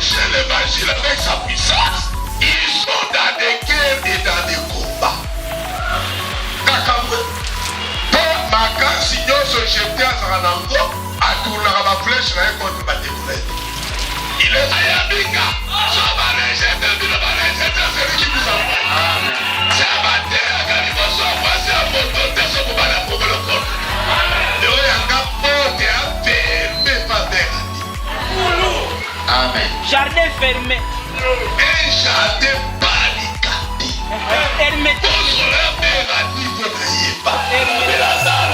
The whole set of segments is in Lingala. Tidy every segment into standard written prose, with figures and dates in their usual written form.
prêcher l'évangile avec sa puissance, ils sont dans des guerres et dans des combats. Kakamwe. Ma quand nyonso jeté à Zaranango, à tourner à ma flèche contre ma découverte. Il est Ayabika. Soba les jetés, c'est lui qui nous envoie. C'est un matin, quand il va s'envoyer, c'est un moto, c'est un moto, pour le corps. Et on a un porte et un fermé, pas d'air. Amen. Jardin fermé. Un jardin barricadé. Hermétique. Pour se lever à niveau de Yéba. Mais la salle,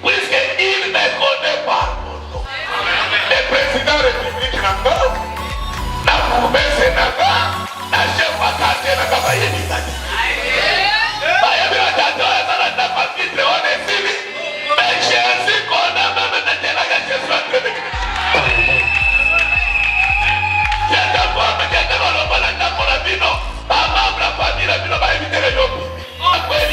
puisqu'il ne connaît pas mon nom. Le président de la République n'a pas, la promesse n'a pas, la chef à quartier n'a pas payé du temps. Mais Jésus qu'on a même été là, Jésus a créé. J'ai d'abord, mais j'ai d'abord, la bino, ma maman, la famille, la bino, va éviter les yobis. Après,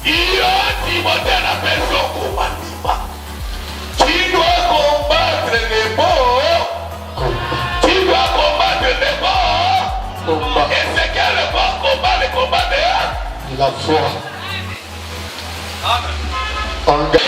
il y a Timothée la personne combativa. Tu dois combattre les bons. Tu dois combattre les bons. Et c'est quel le bon combat, le combat de la foi. Amen.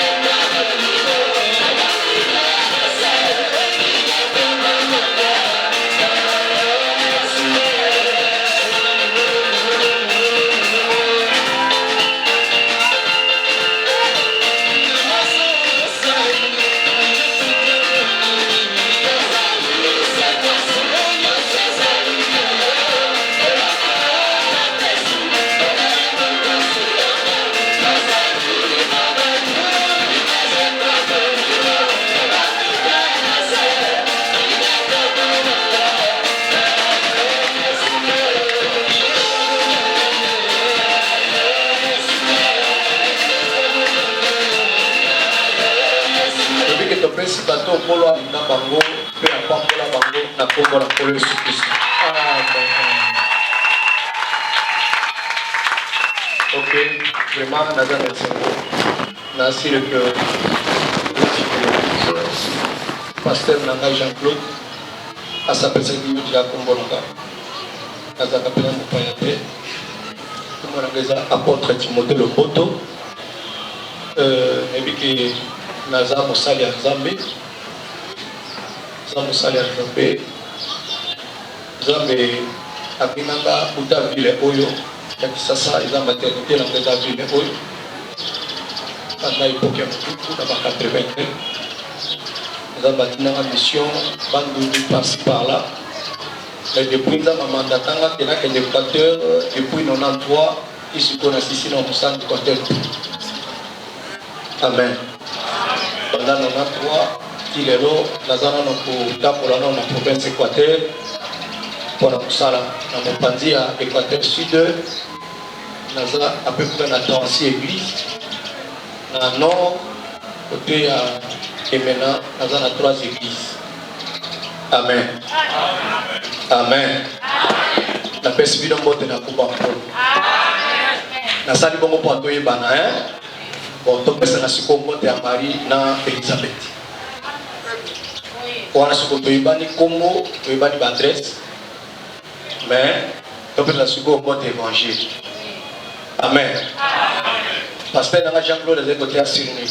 Si bateau polo na bango pe na pambola bango na kombo na polo Yesu Kristo. Ok, vraiment naza merci. Merci le cœur. Pasteur Nanga Jean-Claude a sa personne qui a kombo nanga. Naza kapela mopayate. Kombo nanga apôtre Timothée Lopoto. Ebiki naza mosali ya Nzambe Nzambe akinanga uta vile oyo ya kisasa eza maternité na ngeza vile oyo anda époque ya motutu na ba 80 Nzambe atinanga mission bandundu par-ci par-là mais depuis Nzambe amandatanga kenaka éducateur depuis 93 isiko na sisi na mosani Équateur. Amen. Pendant 93, il est là, nous avons la province Équateur pour la Moussala. Nous avons pensé à Équateur Sud, nous avons à peu près la 36 églises. Dans le nord, côté et maintenant, nous avons 3 églises. Amen. Amen. La perspective de la Coupe. Nous avons bon pour toi, bon, tu peux se comporter à Marie na Elisabeth. On a ce que tu as dit comme tu as dit adresse, mais tu peux se comporter évangile. Amen. Pasteur Nanga Jean-Claude a côté assuré.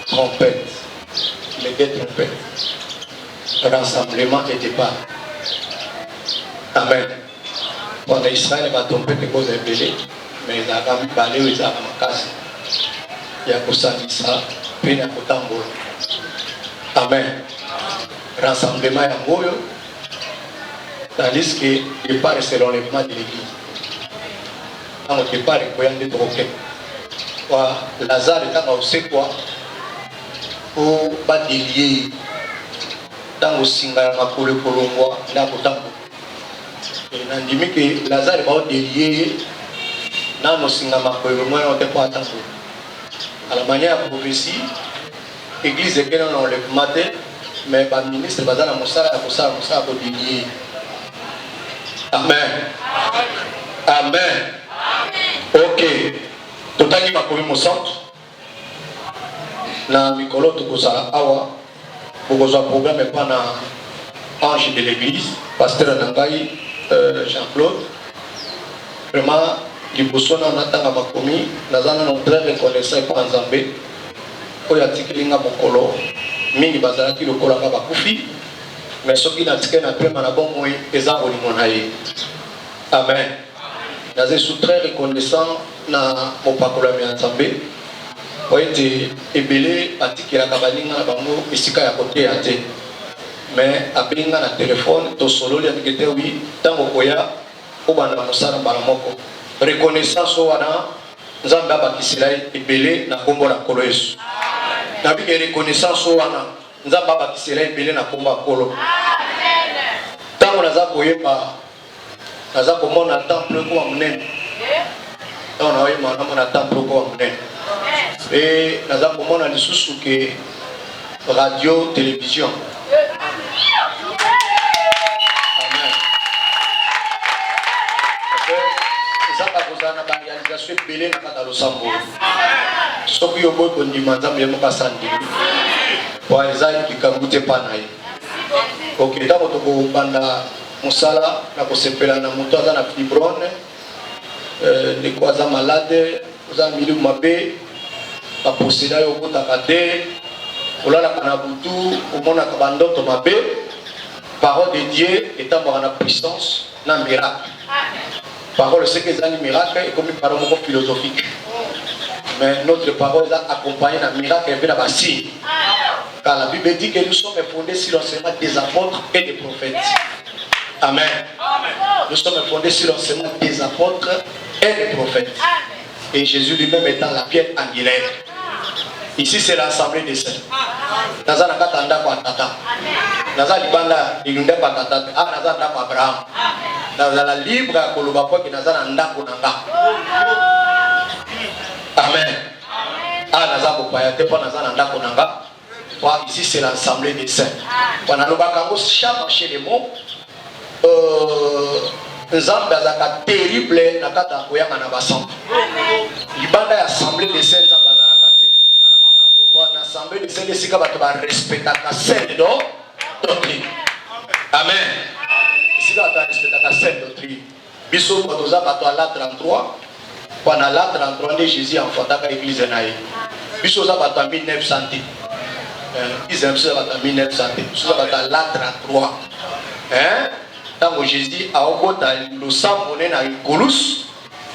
Trompette, les deux trompettes, rassemblement et départ. Amen. Pendant Israël va tomber des causes ébélées, mais il a quand même parlé aux armes en casse. Il y a ça, puis il y a Kotambo. Amen. Rassemblement à Moyo, tandis qu'il départ c'est l'enlèvement de l'église. Quand on départ, il y a des troquets. Lazare est dans sait quoi pour battre des liés. Dans le singa, ma couleur pour le mois, là pour Tambo. Nandimi que Lazare va délier dans nos singamas pour le moins on ne peut pas attendre. À la manière de prophétie, l'église est bien dans le matin, mais le ministre va dans la moussala pour ça pour délier. Amen. Amen. tokomi mo centre na mikolo tokozala awa bokozwa programme epa na ange de l'église pasteur na ngai Jean-Claude. Vraiment liboso na natanga makomi naza nano très reconnaissant epa nzambe oyo atikeli nga mokolo mingi bazalaki lokolaka bakufi mais soki natike na pema na bomoi eza bolingo na ye. Amen. Je suis très reconnaissant na mopakolami ya nzambe oyo ete ebele atikelaka baninga na bango esika ya koteya te mais abenga na telefone tosololi andiki te wi ntango koya obanda mosala mbala moko reconnaissance wana nzambe abakisela ye ebele na kombo na nkolo Yesu. Nabiki reconnaissance wana nzambe abakisela ye ebele na kombo ya nkolo. Ntango naza koyeba naza komona temple ko monene on a eu mon temple ko monene et naza komona lisusu ke radio télévision. Amen. Zaka kozana ba réalisation belé na kata losambo soki yo boy kondima nzambe mo kasandi wa ezali kikangute panayi. OK, d'abord to banda musala na kosepela na moto aza na fibrone ndeko aza malade oza milieu mabe baposeda yo okotaka te olalaka na butu omonaka bandoto mabe. Parole de Dieu etambaka na puissance na miracle. Parole c'est que ezali miracle et comme parole moko philosophique mais notre parole est accompagnée d'un miracle et d'un signe. Car la Bible dit que nous sommes fondés sur l'enseignement des apôtres et des prophètes. Amen. Nous sommes fondés sur l'enseignement des apôtres et des prophètes. Et Jésus lui-même étant la pierre angulaire. Ici c'est l'assemblée des saints. Naza nakata ndako atata. Naza libanda ilunde pa tata. Ah naza ndako Abraham. Naza la libre koloba kwa ki naza ndako nanga. Amen. Ah naza kopaya te pa naza ndako nanga. Ici c'est l'assemblée des saints. Pendant le bakango chaque marché les mots nzambe azaka terrible na kata koyanga na basambo. Libanda ya assemblée des saints nzambe azaka te. Pour l'assemblée des saints esika bato ba respectaka sainte doctrine. Amen. Esika bato respectaka sainte doctrine. Biso toza bato à la 33. Pendant la 33 de Jésus enfantaka église na ye. Biso za bato 1900. Ils aiment ça à 1900. Ça va dans la 33. Hein? Tant Jésus a obota le sang monné na Colus,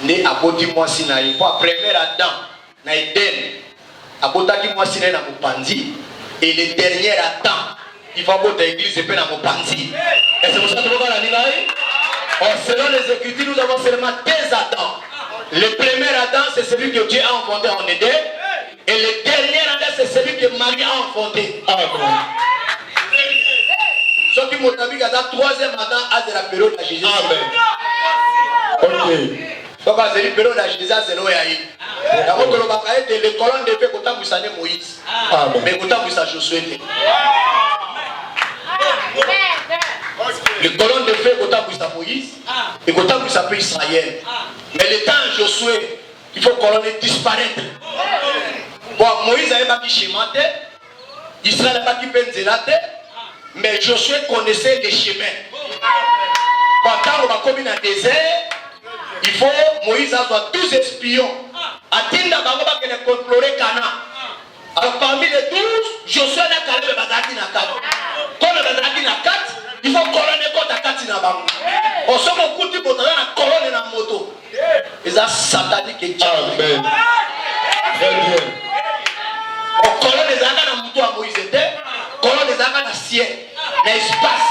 né à côté moi si na il faut première Adam na Eden. À côté qui moi si na Mopanzi et le dernier Adam. Il faut obota église et puis na Mopanzi. Et c'est pour ça que nous allons dire selon les Écritures nous avons seulement deux Adam. Le premier Adam c'est celui que Dieu a enfanté en Eden. Et le dernier Adam, c'est celui que Marie a enfanté. Amen. Ce qui m'a dit que la troisième Adam a de la période de Jésus. Amen. Ok. Donc, c'est la période de Jésus, c'est l'eau. D'abord, les colonnes de feu, quand vous avez Moïse. Mais quand vous avez Josué. Les colonnes de feu, quand vous avez Moïse. Et quand vous avez Israël. Mais le temps de Josué, il faut que colonne disparaître. Bon, Moïse avait pas qui schématé, Israël n'a pas qui penzélaté, mais Josué connaissait les chemins. Quand on va comme dans le désert, il faut Moïse avoir 12 espions. Atinda Bagoba qui est contrôlé Cana. Alors parmi les 12, Josué n'a qu'à le bazaki na 4. Quand le bazaki na 4, il faut colonner contre 4 na Bango. On sort mon coup de bouton dans la colonne na moto. Et ça satanique et Amen. Très bien. Colonne des Agas dans Moutou à Moïse était, colonne des Agas dans le ciel, dans l'espace,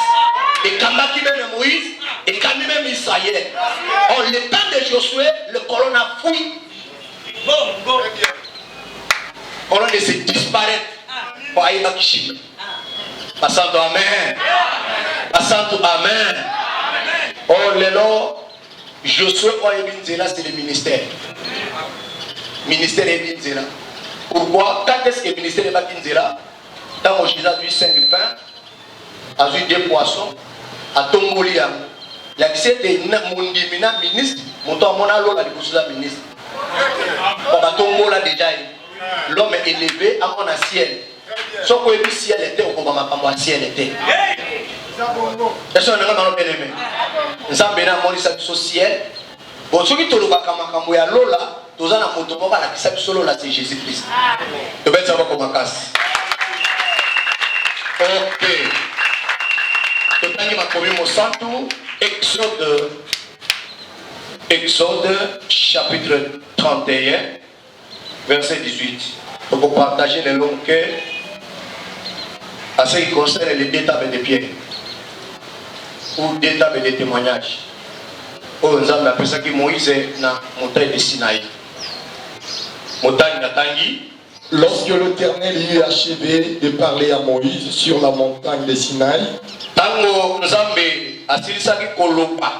et Kamba qui même Moïse, et Kamba même Israël. En le temps de Josué, le colonne a fouillé. Colonne de se disparaître. Pour aller à Kishima. Passant Amen. Passant Amen. Oh, l'élo, Josué, c'est le ministère. Ministère est Binzela. Pourquoi? Quand est-ce que le ministère est Binzela? Quand Jésus a eu 5 pains, a eu 2 poissons, a Tongoliam. Il y a qui c'était mon ministre, mon temps, mon allo, la ministre. Batombola déjà. L'homme est élevé à mon ciel. Ce que le ciel était, au moment où le ciel était. Est-ce que nous avons bien aimé? Nous avons bien aimé ce ciel. Bon, ce qui est le cas, ya lola, tous en a moto, la qui s'appelle solo là, c'est Jésus-Christ. Tu vas savoir comment casse. Ok. Tu vas dire ma commune au centre, Exode chapitre 31, verset 18. Pour partager les longs cœurs à ce qui concerne les deux tables de pierre ou deux tables de témoignage. Nous avons appelé ça que Moïse est dans la montagne de Sinaï. Montagne d'Atangi. Lorsque l'Éternel eut achevé de parler à Moïse sur la montagne de Sinaï, Tango Nzambe asilisaki koloba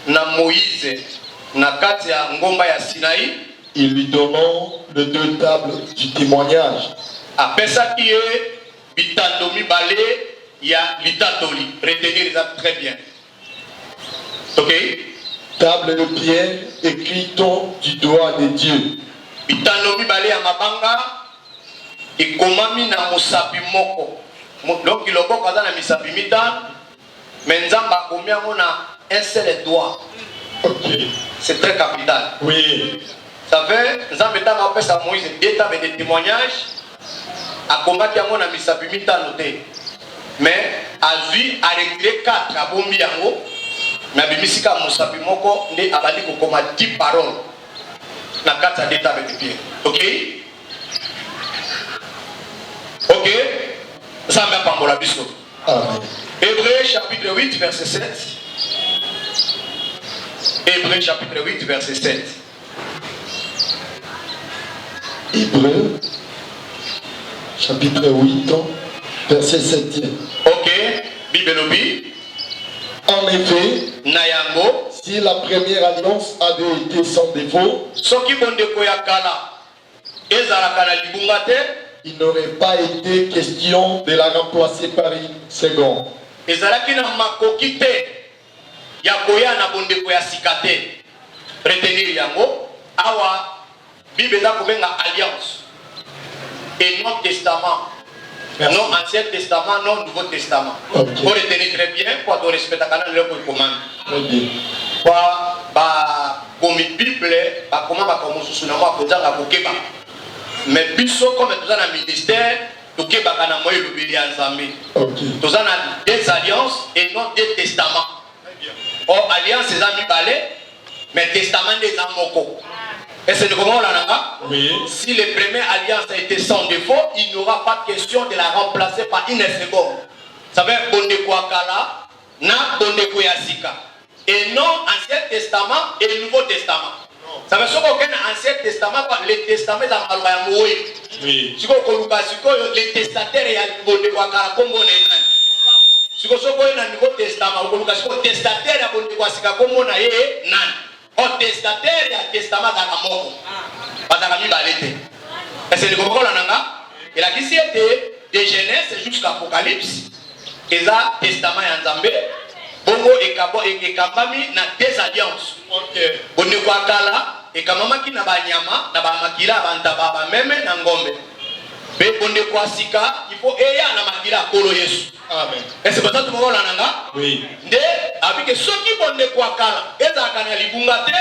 na Moïse na kati ya ngomba ya Sinaï, il lui donnant les deux tables du témoignage. apesaki ye bitando mibale ya litatoli. Retenez ça très bien. Ok? Table de pierre écrite du doigt de Dieu. Bitando mibale ya mabanga ekomami na mosapi moko. Donc il loboko kaza na misapi mitano, mais nzamba akomi yango na un seul doigt. Ok. C'est très capital. Oui. Ça fait, nzamba tanga opesa Moïse deux tables de témoignage, akomaki yango na misapi mitano te. Mais azui a retiré 4 abombi yango, mais abimisika mosapi moko nde abandi kokoma 10 paroles na kati ya deux tables de pierre. Ok? Ok? Nzambe apambola biso. Amen. Hébreux chapitre 8 verset 7. Hébreux chapitre 8 verset 7. Hébreux, chapitre 8, verset 7. Ok? Bibelobi. En effet, Nayango. si la première alliance avait été sans défaut, Soki bondeko ya kala ezalaka na libunga te, il n'aurait pas été question de la remplacer par une seconde. ezalaki na makoki te ya koya na bondeko ya sika te. Retenir yango awa Bible eza kobenga alliance et non testament. Merci. Non ancien testament, non nouveau testament. Ok. Pour retenir très bien, pour te respecter quand même le commande. Très bien. Comme Bible, comment va commencer sur la voie pour dire à Kokeba. Mais biso comme nous avons un ministère, nous avons un moyen de l'obéir ensemble. Ok. Nous avons des alliances et non des testaments. Or, alliance c'est amis balais, mais testament des amoko. Et c'est comment on l'a? Oui. Si les premières alliances a été sans défaut, il n'y aura pas de question de la remplacer par une seconde. Ça veut dire Bondeko Akala, na Bondeko Yasika. Et non Ancien Testament et Nouveau Testament. Ça veut dire qu'aucun Ancien Testament, les testaments dans le Moué. Oui. Si vous avez les testataires et Bondeko Akala, comme on est. Si vous avez un Nouveau Testament, vous avez les testataires et Bondeko Asika, comme on est. Au testataire, il y a un testament dans la mort. Pas dans la vie. Et c'est le comprendre là. Et la question était de Genèse jusqu'à Apocalypse. Et ça, testament en Zambé. Bongo et Kabami na des alliances. Bongo kwa kala et Kamama qui n'a pas nyama, n'a pas makila, bantaba, même n'a ngombe. Mais bongo kwa sika, il faut eya na makila kolo Yesu. Amen. Et c'est pour ça que tu m'as dit, Oui. avec ceux qui vont de quoi kala, et ça quand il bungate,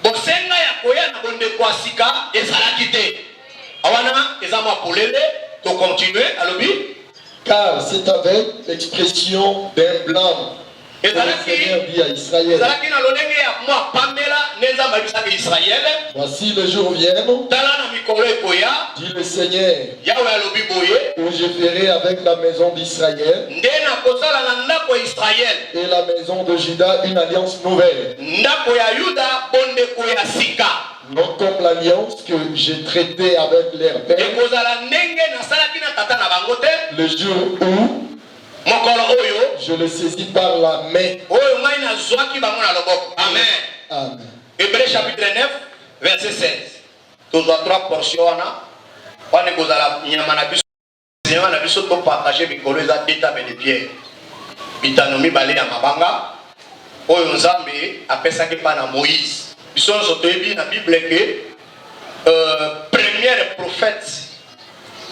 bosenga ya koya na bonde kwa sika, et ça la quitte. Awana, et ça m'a polé, tu continuer à l'objet. Car c'est avec l'expression d'un blâme que le Seigneur dit à Israël. Voici le jour viennent, dit le Seigneur, où je ferai avec la maison d'Israël et la maison de Juda une alliance nouvelle. Non comme l'alliance que j'ai traitée avec leur père le jour où je le saisis par la main. Amen. Amen. Hébreux chapitre 9, verset 16. Tous les trois portions, on est aux Alaminamanabiso. Seigneur, on a vu ce qu'on partageait avec les tables de pierre. Bitanomi balé à Mabanga. Oyonzambe, après ça, qui est pas Moïse. biso sotoyebi na Bible que première prophète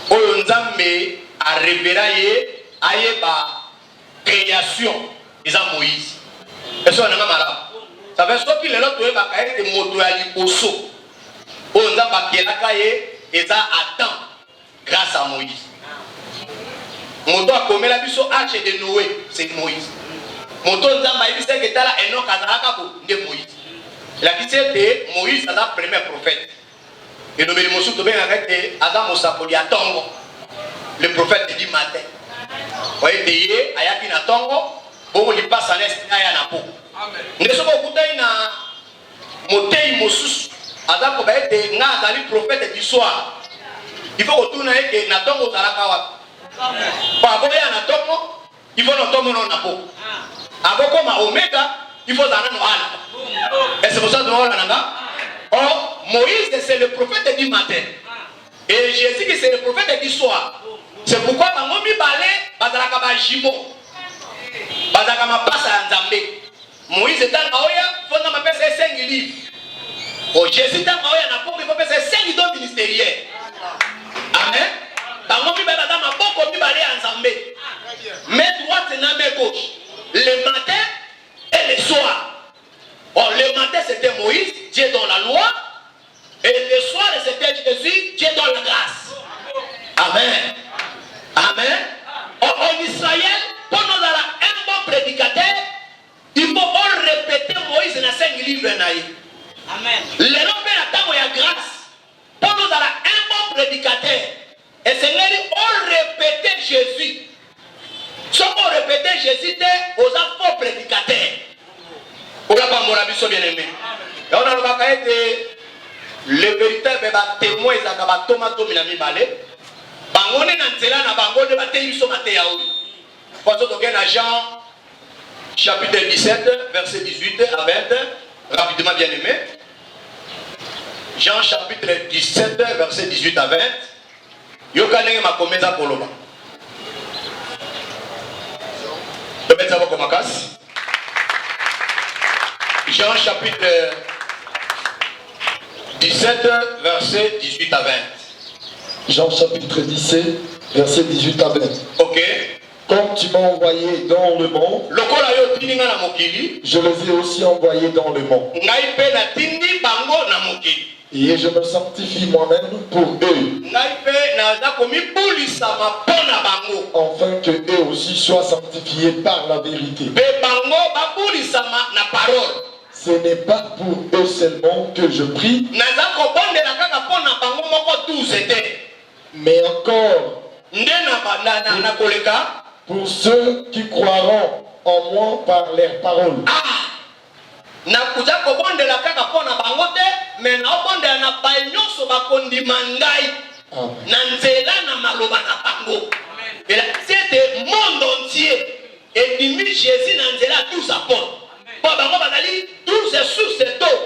oyo Nzambe a révélé ayeba création eza Moïse. Est-ce que on a malade? Ça veut dire que les autres toyeba ka ete moto ya liboso oyo Nzambe akelaka ye eza Adam grâce à Moïse. Moto akomela biso arche de Noé, c'est Moïse. Moto Nzambe ayebisa ke tala Enoch azalaka ko nde Moïse. La kisi ete Moïse aza premier prophète. Et nous venons surtout bien arrêter Adam Mosapoli à Tongo, le prophète du matin. Vous voyez, Deye, Ayaki na Tongo, pour lui passer à l'est, Aya na po. Nous sommes au côté de Motei Mosus, Adam Kobaete, Nga Azali prophète du soir. Il faut retourner avec na Tongo Zalakawa. Par rapport à na Tongo, il faut na Tongo na po. Avant comme à Omega, il faut Zana no Alpha. Et c'est pour ça que nous avons or, Moïse, c'est le prophète du matin. Et Jésus, c'est le prophète du soir. C'est pourquoi, quand on mi balé, bazalaka ba jimo. Bazalaka ma passe à Nzambe. Moïse est dans Maoya, il faut m'appeler 5 livres. Oh, Jésus est dans Maoya, il faut faire 5 dons ministériels. Amen. Quand on mi balé, dans ma boko, mi balé à Nzambe. Main droite et main gauche. Le matin et le soir. Or, le matin, c'était Moïse, Dieu dans la loi. Et le soir, c'était Jésus, Dieu dans la grâce. Amen. Amen. Or, en Israël, pour nous avoir un bon prédicateur, il faut répéter Moïse dans 5 livres. Amen. Le nom de la table est grâce. Pour nous avoir un bon prédicateur. Et c'est on répéter Jésus. Si on répéter Jésus, aux faux prédicateurs. On n'a pas mon avis bien aimé. Et on a le véritable témoin de Thomas Dominami Balé. Bangone Nanzela na bangone Bateiso Mateaoui. Parce que dans Jean chapitre 17, verset 18 à 20, rapidement bien aimé. Jean chapitre 17, verset 18 à 20. Yokane ma komeza koloba. Tomeza ko makasi. Jean chapitre 17, verset 18 à 20. Jean chapitre 17, verset 18 à 20. Ok. Comme tu m'as envoyé dans le monde, je les ai aussi envoyés dans le monde. Et je me sanctifie moi-même pour eux, afin que eux aussi soient sanctifiés par la vérité. Ce n'est pas pour eux seulement que je prie, mais encore pour ceux qui croiront en moi par leurs paroles. Et là, c'était le monde entier. Et il mit Jésus dans Nzela 12 apôtres. Bazali 12 sources d'eau.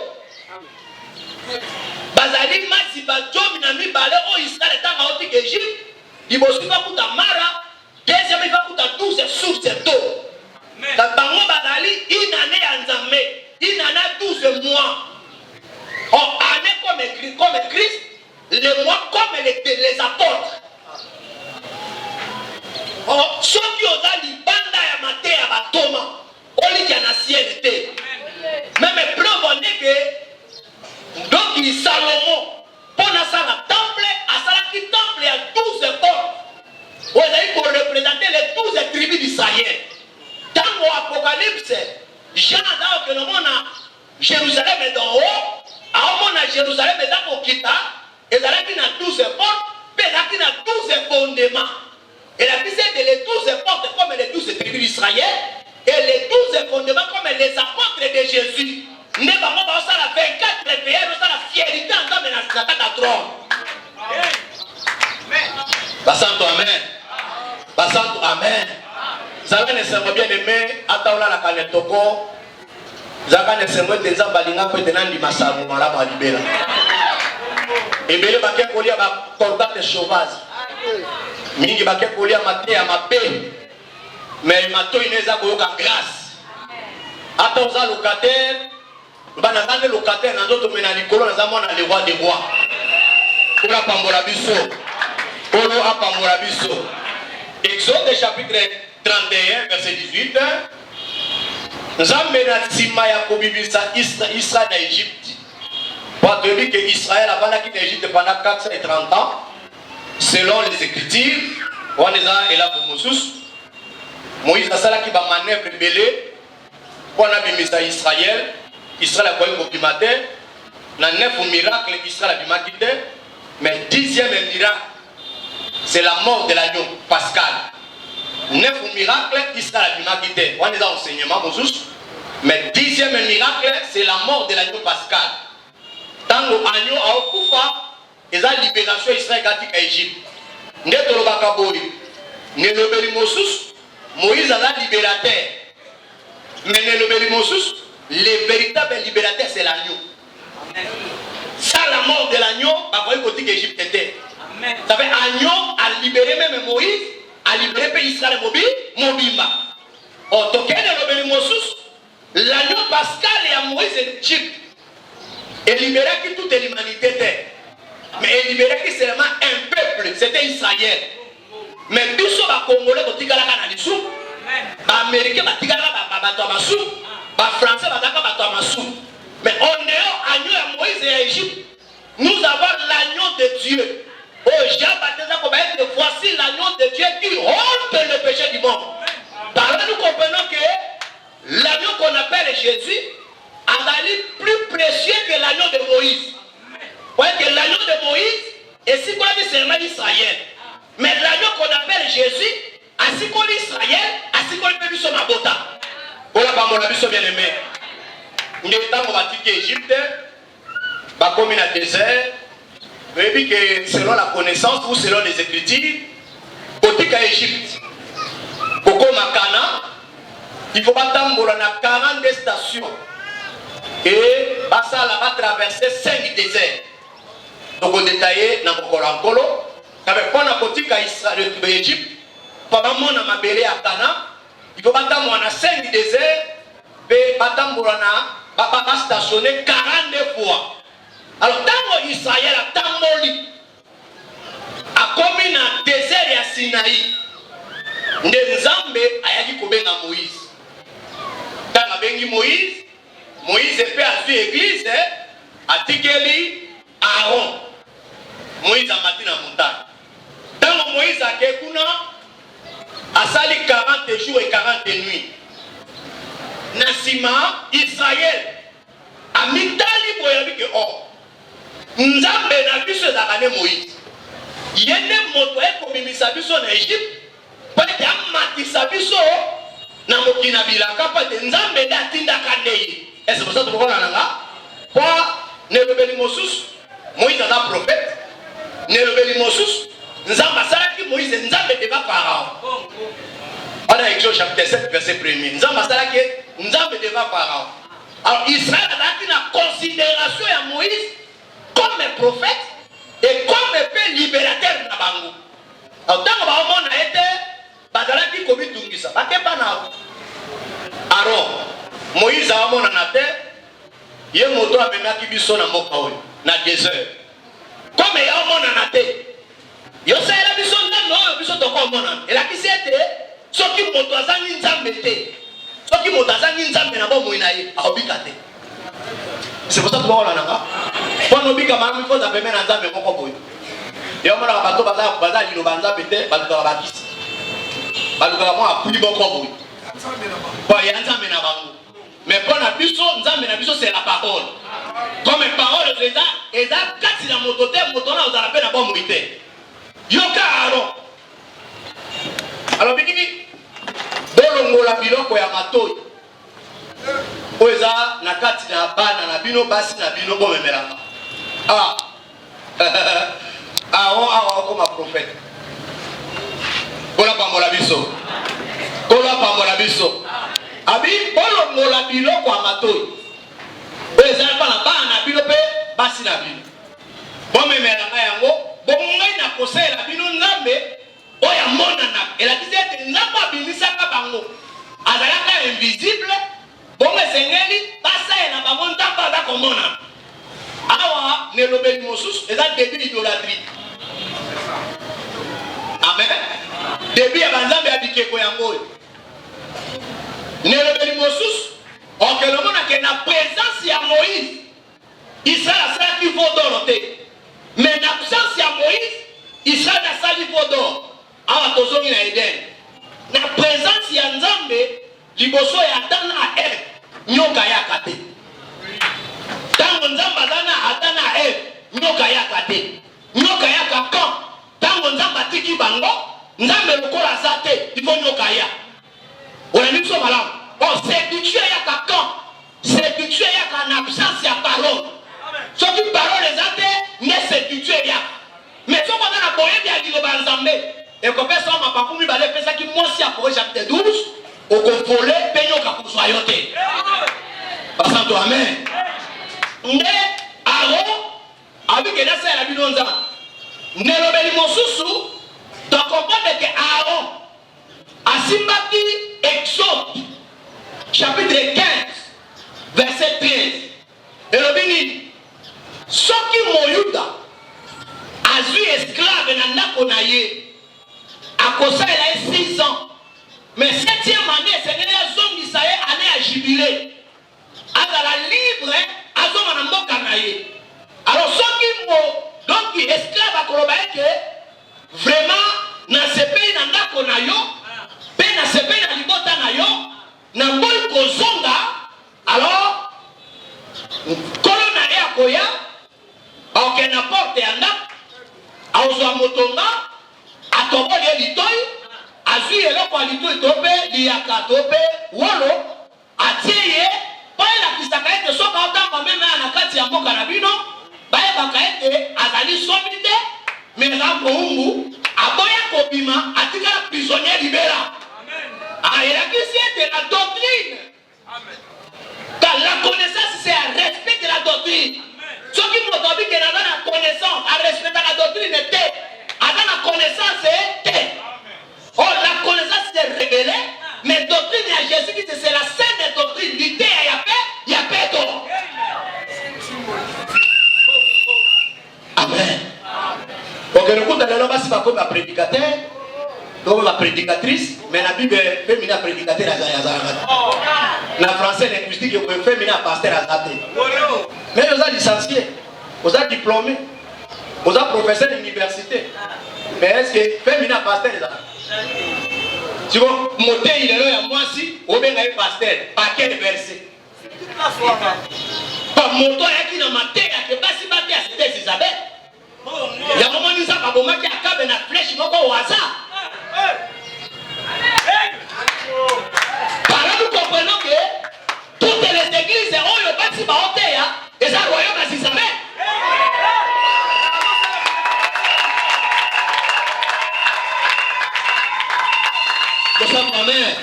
Bazali Masiba Jomi na mi balé o Israël ta maoti Égypte. Il bosse pas pour ta mara. Deuxième il va pour ta 12 sources d'eau. Dans bango bazali une année en Nzambe. Une année 12 mois. En année comme Christ, les mois comme les apôtres. Oh, ceux qui ont dit banda ya maté ya batoma. Oli qui a ciel était. Même preuve on est que donc il Salomon pour la temple à Salaki temple il y a 12 portes. Vous avez pour représenter les 12 tribus d'Israël. Dans l'Apocalypse, Jean a dit que nous avons Jérusalem est d'en haut, on a Jérusalem est dans le Kita, et il y a 12 portes, mais il y a 12 fondements. Et la visée de les 12 portes comme les 12 tribus d'Israël, et les 12 fondements comme les apôtres de Jésus. Ne pas moi ça la 24 pays, ça la fierté en temps de la trône. Basanto amen. Basanto amen. Ça va ne semble bien aimé, ataola la kanetoko. Zaka ne semble des ambalinga peut tenir du masamu mala ba libera. Et bele ba ke kolia ba cordat de sauvage. Mingi ba ke kolia maté ya mapé. Mais mato ineza ko ka grâce. Ata oza locataire banazane locataire na nzoto mena likolo na zamona le roi des rois. Ola pambola biso. Olo apambola biso. Exode chapitre 31 verset 18. Nzambe na tsima ya kobibisa Israël na Égypte. Pour dire que Israël a quitté l'Égypte pendant 430 ans, selon les Écritures, on est là et là pour Moses. Moïse a sala qui va manœuvre belé pour abimisa Israël. Israël a quoi une matin. Dans 9 miracles, Israël a bimakité. Mais 10e miracle, c'est la mort de l'agneau pascal. 9 miracles, Israël a bimakité. On est dans l'enseignement Moses. Mais 10e miracle, c'est la mort de l'agneau pascal. Dans l'agneau à Okufa, il y a la libération Israël à Égypte. N'est-ce pas Moïse a la libérateur. Mais le véritable libérateur, c'est l'agneau. Sans la mort de l'agneau, il faut dire que l'Égypte était. Ça fait agneau a libéré même Moïse, a libéré Israël Mobimba. En tout cas, l'agneau pascal et à Moïse Égypte. Et libéré qui toute l'humanité était. Mais il libérait qui seulement un peuple, c'était Israël. Mais tout ce qui est congolais, qui est dans les sous, les Américains, qui sont dans les sous, les Français, qui sont dans les sous. Mais on est agneau à Moïse et à Égypte. Nous avons l'agneau de Dieu. Oh, Jean-Baptiste, voici l'agneau de Dieu qui ôte le péché du monde. Par là, nous comprenons que l'agneau qu'on appelle Jésus est plus précieux que l'agneau de Moïse. Voyez que l'agneau de Moïse est si qu'on a dit seulement Israël. Mais l'agneau qu'on appelle Jésus, ainsi qu'on Israël, ainsi qu'on peut sur ma bota. Voilà pas mon avis bien aimé. Nous sommes en Égypte, comme dans le désert. Vous avez vu que selon la connaissance ou selon les Écritures, côté Égypte, Koko Makana, il faut pas tambour à 42 stations. Et ça va traverser 5 déserts. Donc on détaille dans le Kolo. Avec quoi on a côté Égypte, pendant mon amabélé à Cana, il faut pas tambour à 5 déserts, et pas tambour à stationner 42 fois. Alors, tant que Israël a tamboli, a commis dans le désert et à Sinaï, Nzambe a dit qu'on a Moïse. Quand on a Moïse, Moïse est fait à l'église, a Tikeli, Aaron. Moïse a maté dans la montagne. Tant que Moïse a Kekuna, a sali 40 jours et 40 nuits. Nassima, Israël, a mis tali pour y que oh. Nzambe na biso zakane Moïse. Yende moto ekomimisa biso na Égypte. Pate amatisa biso na mokina bilaka pate Nzambe datinda kandei. Et c'est pour ça que vous voyez là. Quoi ne rebeli Moses, Moïse est un prophète. Ne rebeli Moses, Nzambe salaki Moïse Nzambe devant Pharaon. On a Exode chapitre 7 verset 1er. Nzambe salaki Nzambe devant Pharaon. Alors Israël a dit la considération à Moïse comme un prophète et comme un libérateur de Nabango. Alors, tant que on a été, Badalaki Kobi Tungisa, alors, Moïse a mon anate, il y a un moto à Benaki Bisso na Mokaoui, na désert. Comme il y a un mon anate, il y a un Bisso na Bisso de Komona. Et la qui s'est ce qui moto à Zangin Zambete, ce qui moto à Zangin Zambé na Bomoinaï, à Obikate. C'est pour ça que vous avez dit, quand nous avons dit que nous avons fait un peu de temps, et on a dit que nous avons fait un peu de temps, mais pour la puissance, c'est la parole. Comme les paroles, elles ont 4 dans mon côté, mon temps, vous avez la bonne moïté. Yoka Aaron. Alors, vous dites, Bolongo la biloko ya matoi. Oza na kati na bana na bino basi na bino bomemelaka. Ah. Aaron comme un prophète. Kola pambola biso. Kola pambola biso. Abi bolongo la biloko ya matoi. Oza na bana na bino pe basi na bino. Bomemelaka yango, bongai na kosela bino Nzambe oya monana. Et la disait Nzambe abimisaka bango. Azalaka invisible. Bongo sengeli pasa na bamonta pa da komona. Awa ne lobeli mosus eza début idolâtrie. Amen. Début ya banzambe abikeko yango. Ne lobeli mosus okelomona ke na présence ya Moïse Israël a qui vaut d'or. Mais en absence ya Moïse Israël a sali vaut d'or. Awa tozongi na Eden. Na présence ya Nzambe liboso ya Adam na Eve nyoka yaka te. Tango Nzambe azana Adam na Eve nyoka yaka te. Nyoka yaka quand tango Nzambe atiki bango Nzambe lokola za te il faut nyoka ya. On dit ça malamu. Oh séduction yaka quand séduction yaka en absence ya parole. Ce qui parole les ate ne séduction yaka. Mais ce qu'on a na boye bia liloba Nzambe et qu'on fait ça ma pakumi balé pesa ki mosi ya pour chapitre 12 au contrôler penyo ka kusoyote. Passanto amen. Nde aro avec que ça la binonza. Ne lobeli mosusu donc comprendre que Aaron asimbaki Exode chapitre 15 verset 13 et lobini soki moyuda azui esclave na ndako na ye akosalela 6 ans mais 7e année Seigneur azongisa ye année ya jubilé azala libre azoma na mboka na ye. Alors soki mo donc esclave akoloba ke vraiment na sepeli na ndako na yo pe na sepeli na libota na yo na boyi kozonga alors kolo na ye akoya aoke na porte ya ndako aozwa motonga atoboli ye litoi azwi eloko ya litoi to mpe liyaka to mpe wolo atie ye po elakisaka ete soki aotanga meme ya na kati ya mboka na bino bayebaka ete azali somi te mais eza moumbu aboya kobima atikala prisonnier libera. Elakisi ete la doctrine car la connaissance c'est un respect de la doctrine. Soki moto abiki na na connaissance a respecter la doctrine te aza na connaissance te. Oh la connaissance c'est révélé mais doctrine ya Jésus-Christ c'est la sainte doctrine l'idée ya peto. Amen. Donc nous comptons là bas c'est pas comme un prédicateur comme la prédicatrice mais la Bible féminin prédicateur azaya na français linguistique que féminin pasteur azate mais vous êtes licencié vous êtes diplômé vous êtes professeur d'université mais est-ce que féminin pasteur tu vois monter il est là ya moi si ou bien un pasteur par quel verset pas moto ya ki na maté ya ke basi baté à c'était Isabelle ya moment ni ça ba bomaki akabe na flèche moko waza. Par là nous comprenons que toutes les églises ont le bâti baotéa et ça royaume à Isabelle. Nous sommes amen.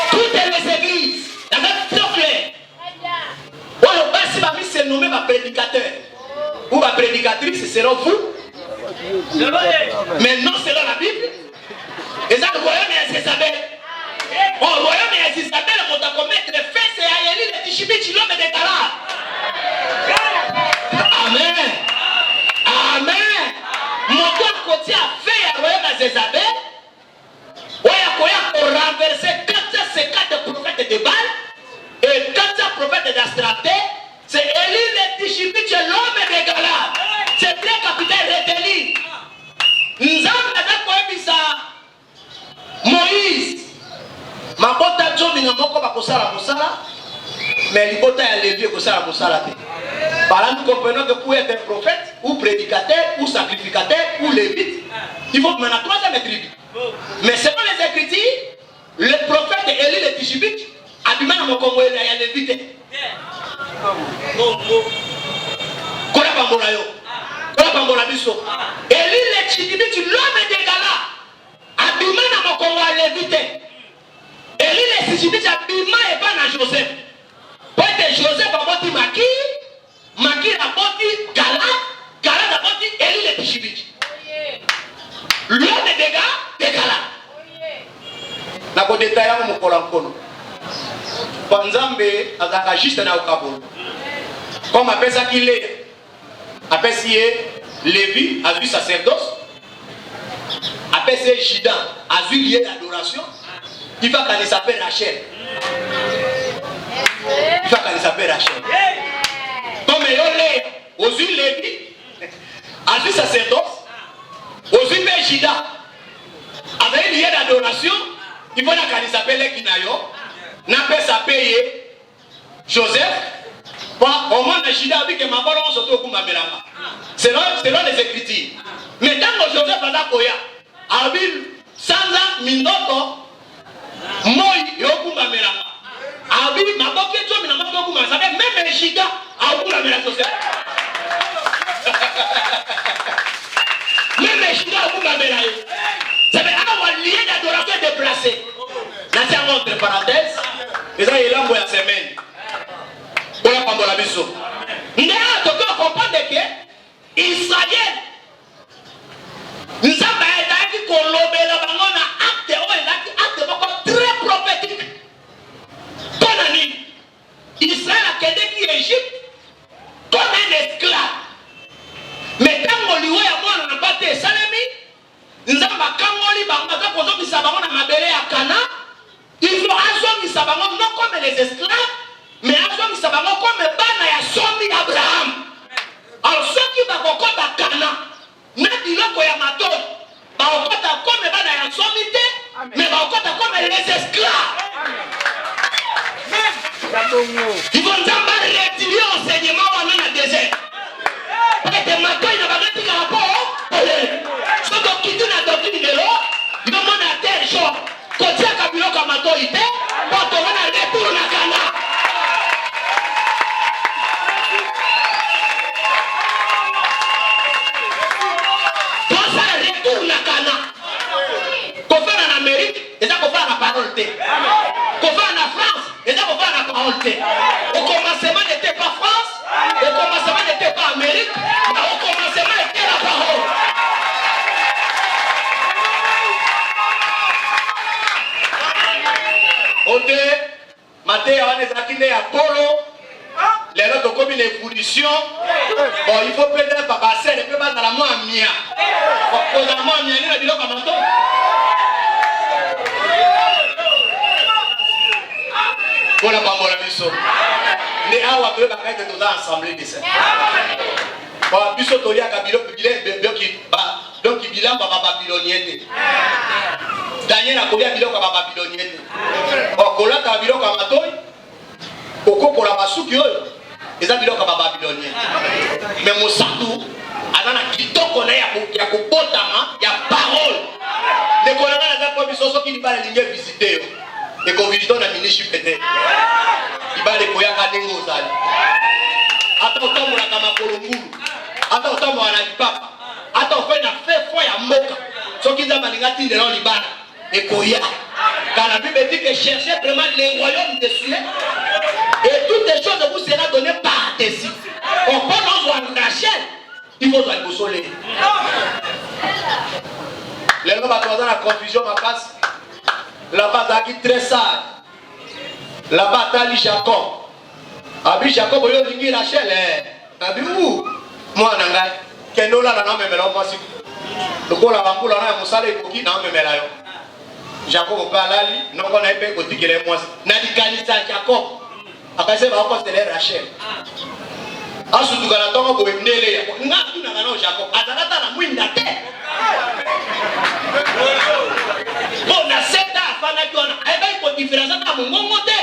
Toutes les églises, la même socle. Oh le bâti va se nommer ma prédicateur ou ma prédicatrice selon vous. Mais non selon la Bible. Et ça le royaume est à Isabelle. Oh le royaume est à Isabelle, on doit commettre les faits, c'est à Yéli, les Tichibichi, l'homme des Kala. Amen. Amen. Mon côté a fait le royaume à Isabelle. On a renversé 450 prophètes de Baal et 400 prophètes d'Astraté. C'est Élie, les Tichibichi, l'homme des Kala. C'est très capitaine Rételi. Nzambe adakoyebisa Moïse mabota jobi na moko bakosala mosala mais libota ya Lévi kosala mosala te. Par là nous comprenons que pour être un prophète ou prédicateur ou sacrificateur ou lévite il faut mener la troisième tribu. Mais selon les Écritures le prophète Élie le Tishibit abima na mokongo ya lévite kola bambola yo kola bambola biso Élie le Tishibit l'homme de Gala abima na mokongo ya lévite Élie le Tishibit abima et pas na Joseph peut-être Joseph aboti Maki aboti Gala aboti Élie le Tishibit l'homme de Gala na ko détailler mo kola nkono Nzambe azaka juste na okabo. Comme appelle ça qu'il est. Appelle ça Lévi, a vu sacerdoce. Appelle ça Jidan, a vu lié d'adoration. Il va quand il s'appelle Rachel. Il va quand il s'appelle Rachel. Comme il est aux yeux Lévi, a vu sacerdoce. Aux yeux Jidan, avec lié d'adoration. Il va quand il s'appelle Kinayo. N'a pas s'appeler Joseph. Au moins, le Jida a dit que ma parole est surtout au Kumbamélama. Selon les Écritures. Mais tant que Joseph a dit Abil Sanza Mindoto Moi yo Kumbamélama. Abil Maboke Tio Minama Kumbamélama. Ça veut même le Jida a Kumbamélama Joseph. Même le Jida a Kumbamélama. Ça veut avoir un lien d'adoration déplacé. Là, c'est entre parenthèses. Et ça, il est là pour la semaine. Pour la pandora biso. Nous devons comprendre que Israël, nous avons dit qu'on a acte très prophétique. Israël a quitté l'Égypte comme un esclave. Mais quand on lui a moi, on n'a pas été salami. Nous avons il faut assumer non comme les esclaves, mais assumer comme Bana ya Somi Abraham. Alors ceux qui vont à Cana, n'a dit le ya mato, comme Bana ya Somi, mais comme les esclaves. Ils vont retirer enseignement dans le désert. Et mato, il n'a pas dit qu'à rapport. Ce qui dit la doctrine de l'eau, il demande à tel jour. Quand il y a un biloko à matorité, quand on va retour na Cana. Quand ça retour na Cana. Qu'on fait en Amérique, et ça qu'on fait la parole. Qu'on fait en France, et ça qu'on fait la parole. Au commencement n'était pas France, au commencement n'était pas Amérique, mais au commencement était la parole. Ote, Maté, Avanezakine, Apollo, les autres comme une évolution. Bon, il faut peut-être pas passer, il peut pas dans la main à Mia. Pour la main à Mia, il a dit là comme ça. Pour la bambola biso. Les awa que la fête est ensemble de ça. Bon, biso tolia kabilo donc il bilan baba babylonien. Daniel a kolia biloko ba babylonien. Okola ka biloko matoi. Okoko la basuki oyo. Eza biloko ba babylonien. Mais Mosatu azana kitoko na ya kobotama ya parole. De kolanga na kwa bisoso ki libala linge visiter yo. Et qu'on visite na ministre pété. Ibale koya ka dengo zali. Ata otomo na kama kolongulu. Ata otomo na papa. Ata ofena fait foi ya mboka. Soki za balinga tinde na libala. Et Koya. Car la Bible dit que cherchez vraiment les royaumes des cieux. Et toutes les choses vous seront données par dessus. On peut nous voir Rachel. Il faut être consolé. Les gens vont la confusion ma face. Là-bas, il est très sage. Là-bas, il y a Jacob. Abi Jacob, il y a Rachel. Abi où? Moi, je suis là. Je suis là. Je suis là. Je suis là. Jacob Balali, non qu'on a pas côté que les mois. Nadikanisa Jacob. Après c'est va considérer Rachel. A surtout quand on va venir là. Nga tu n'as pas Jacob. Azalata na mwinda te. Bon na seta afana kiona. Eba iko différence na mungongo te.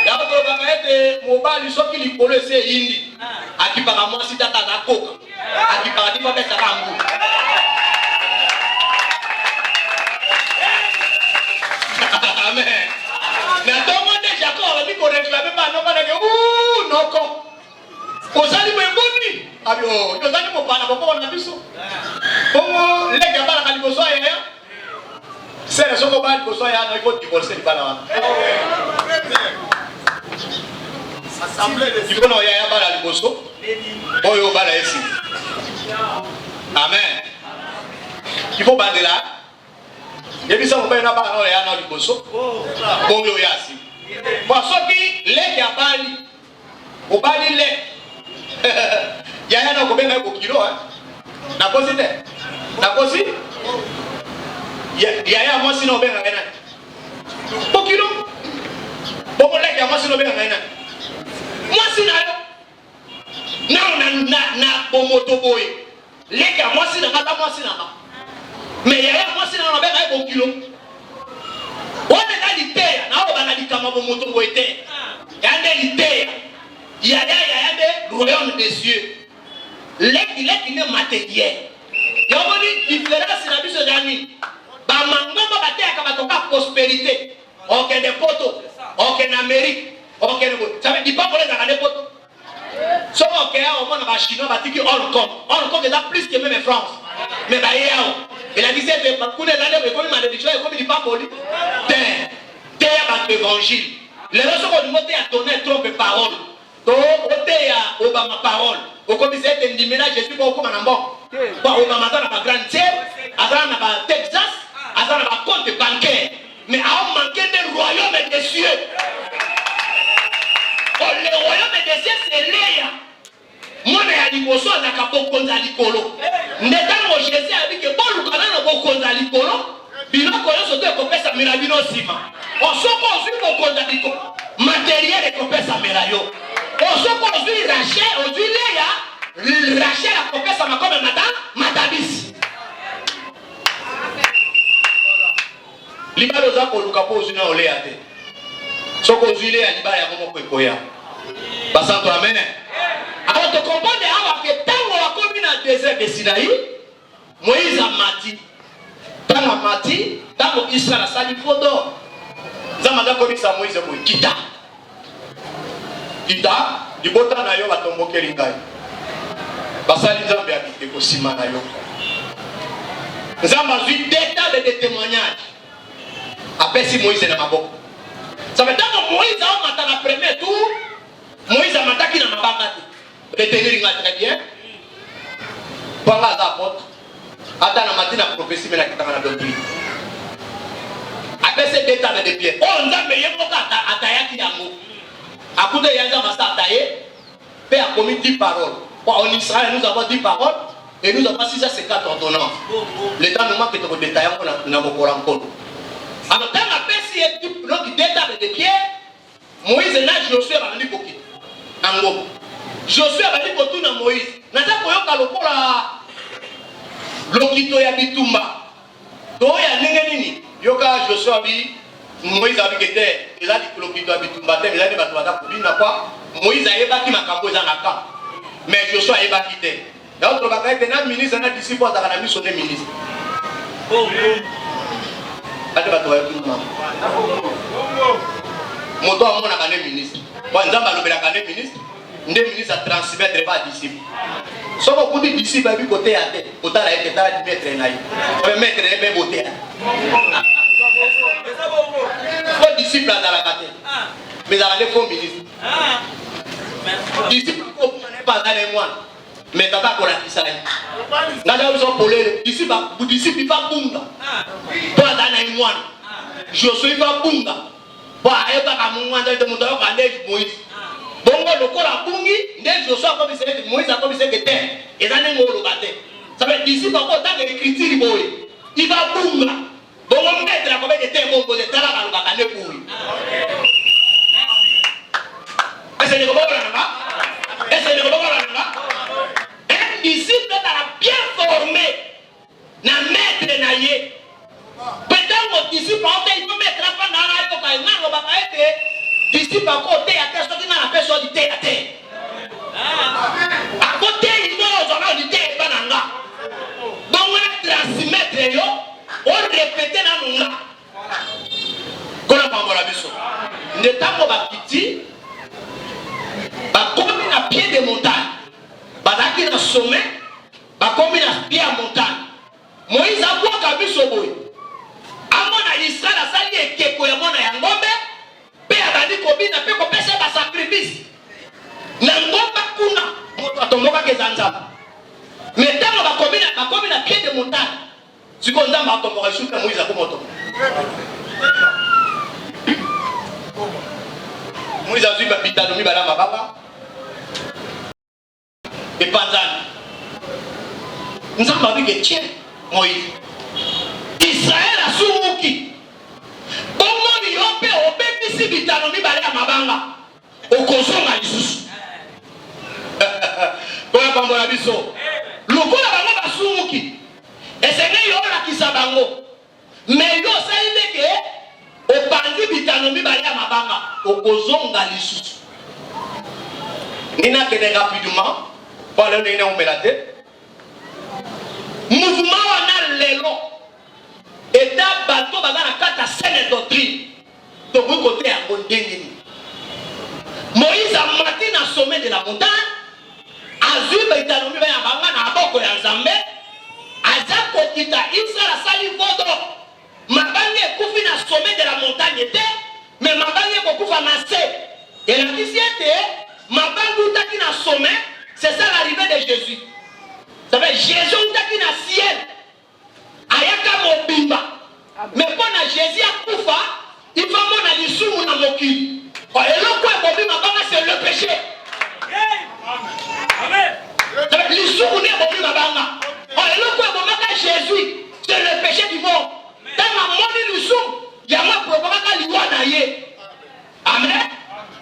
Ya ko ba kaete mobali soki likolo ese indi. Akipaka mwasi tata na koka. Akipaka difa pesa kambu. Amen. Na tomo de Jacob ni ko réclamer ba no kana ke noko. Ozali mwemboni. Abi o, ozali mo bana boko na biso. Bongo lega bana ka liboso ya. Sera soko ba liboso ya no ifo divorcer di bana wana. Assemblée de Sikono ya bana liboso. Oyo bana esi. Amen. Il faut bander là. Et puis ça, on va y aller à liboso. Bon, yasi. Poisson qui lait a bali. Au bali lait. Il y a un combien de kilo hein. Na kosi te. Na kosi. Il y a un mois sinon ben rien. Pour kilo. Pour lait qui a moi sinon ben rien. Moi sinon. Non na pomoto boy. Lait qui a moi sinon pas moi sinon. Mais il y a un mois sinon ben rien pour kilo. On est dans l'idée, on va dans l'idée comme on monte au été. Il y a des idées, il y a des royaumes des cieux. Qui n'est matériel. Il y a une différence dans la vie de l'année. Bah maintenant, on va dire qu'on va prospérité. On a des poteaux, on a en Amérique, on a des poteaux. Ça veut dire pas qu'on a des poteaux. Sauf qu'on a un Chinois, on va dire Hong Kong. Hong Kong est là plus que même France. Mais bah il a dit c'est que pour les années comme il m'a dit comme il dit pas poli. Terre à l'évangile. Les raisons qu'on nous a donné trop de paroles. Donc on a Obama parole. Au commissaire de ménage je suis pas au comme un bon. Pas Obama dans la grande terre, dans la Texas, dans la compte bancaire. Mais à manquer des royaumes des cieux. Le royaume des cieux c'est Léa. Moi na liboso na kabokonza likolo. Ndetango Jésus a dit que bon lukana na bokonza likolo, biloko yo soto ekopesa mela bino sima. Osoko ozwi bokonza likolo, matériel ekopesa mela yo. Osoko ozwi Rachel, ozwi Léa, Rachel akopesa makome matabisi. Libalo za koluka po ozwi na Léa te. Soko ozwi Léa libala ya momo koya. Basanto amen. Alors, tu comprends que tant qu'on a commis dans le désert de Sinaï, Moïse a mati. Tant qu'on a mati, tant qu'on Israël a sali photo. Zamanda comme ça, Moïse a dit Kita. Kita, du beau temps, il va tomber au Kéringaï. Basali Zambé a dit que Sima Nayo. Zamba a eu des tas de témoignages. Après, si Moïse est dans ma boque. Ça veut dire que Moïse a maté la première tour. Moïse a maté qui n'a pas maté. Retenir très bien. Par là, la porte. Attends, la matinée, la prophétie, mais la qui t'a doctrine. Après ces détails de pieds. Oh, on a payé pour attaquer qui a mot. À coup de Yanza Massa attaqué, Père a commis 10 paroles. En Israël, nous avons 10 paroles et nous avons 650 ordonnances. L'État nous manque de détails, on a beaucoup encore. Alors, quand on a fait ces détails de pieds, Moïse et Josué a vendu pour qui? En gros. Josué a dit que tout na Moïse. Nata koyoka lokola lokito ya bitumba. To ya ndenge nini? Yoka Josué a dit Moïse a dit que était il a dit que lokito ya bitumba te il a dit bato bata kubina kwa Moïse a yebaki makambo eza na ka. Mais Josué a yebaki te. Donc le bakay tena ministre na disciple za kana miso ne ministre. Ate bato ya bitumba. Moto amona kana ministre. Bon nzamba lobela kana ministre. Ndé ministre a transmettre pas disciple. Sauf au bout du disciple a vu côté à tête. Autant la été à mettre naïf. On va mettre les mêmes beautés. Faut disciple dans la tête. Mais à les faux ministre. Disciple pas dans les moines. Mais t'as pas qu'on a dit ça. N'a besoin pour les disciples. Vous disciple pas bunga. Pas dans les moines. Je suis pas bunga. Pas et pas à mon moine de mon temps à l'aide Moïse. Bongo lokola bungi, ndé Joshua comme c'est Moïse a comme c'est que terre. Et ça n'est pas le bâtiment. Ça veut dire ici par contre dans l'écriture boy. Il va bunga. Bongo mettre la combien de terre bongo de tala dans le bâtiment pour lui. Est-ce que vous comprenez là? Est-ce que vous comprenez là? Un disciple est bien formé. Na maître na yé. Peut-être mon disciple il peut mettre la fin dans la époque il n'a pas été. Disciple à côté à terre, ce qui n'a la personne du terre à terre. À côté, il doit avoir du terre et pas dans là. Donc, on a transmettre, on répète dans nous là. Qu'on a pas la mission. N'étant pas petit, comme à pied de montagne, qui est dans sommet, comme il a pied à montagne. Moïse a quoi qu'à mission boy. À mon Israël, a sali et keko ya mona ya ngombe. Père a dit qu'on a fait qu'on pêche un sacrifice. N'angomba kuna, moto atomboka kezanza. Mais tant qu'on va commettre à pied de montagne, si on a tomboka, je suis Moïse à Komoto. Moïse a vu bitano mibala mabanga. Et panzani. Nous avons vu que tiens, Moïse. Israël a soumuki. Comment il y a obéi bitano mibala mabanga. Au kozonga lisusu. Koya bambola biso. Lokola bango basumuki. Esenge yo lakisa bango. Mais yo sainde ke opandi bitano mibala ya mabanga okozonga lisusu. Nina kene rapidement pour aller nina omelate. Mouvement wana lelo eta bato bazana kata scène doctrine. To bu côté ya ndengeni. Moïse a monté na sommet de la montagne. Azui bitano mibala ya mabanga na boko ya Nzambe. Azako kita Israël sali vodo. Mabange kufi na sommet de la montagne était, mais mabange kokufa na se. Et la était, mabange utaki na sommet, c'est ça l'arrivée de Jésus. Ça veut dire Jésus utaki na ciel. Ayaka mobimba. Mais quand na Jésus a kufa, il va mona lisumu na moki. Quand et le quoi mobimba mabange c'est le péché. Amen. Lisumu ne mobimba banga. Quand et le quoi mabange Jésus, c'est le péché du monde. Dans la moni du sou, il y a ma propagande liwanaye. Amen.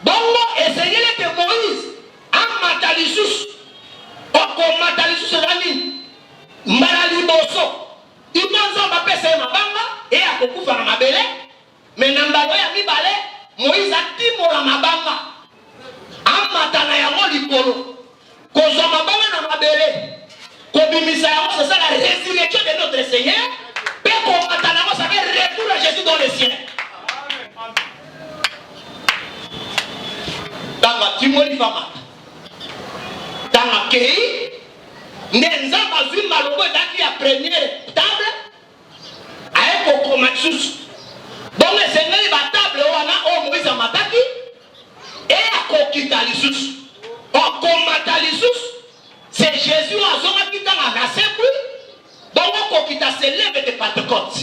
Bongo, essayez que Moïse, en matalisus, en matalisus l'année, malaliboso, il m'a appelé ma banga, et à Kokufa na mabele, mais Nambalo ya mibale, Moïse a timo la mabanga, en matana ya mo likolo, kozo mabanga na mabele, kobimisa ya mo, c'est ça la résurrection de notre Seigneur. Ça fait retour à Jésus dans les cieux. Dans la timoli fama. Dans la kei, Nenza bazui malongo daki à première table. Aeko komatsus. Bon le Seigneur il va table wana o Moïse mataki et à kokita lisus. O komata lisus, c'est Jésus a zoma kita na gasepu. Donc on se lève de Pentecôte.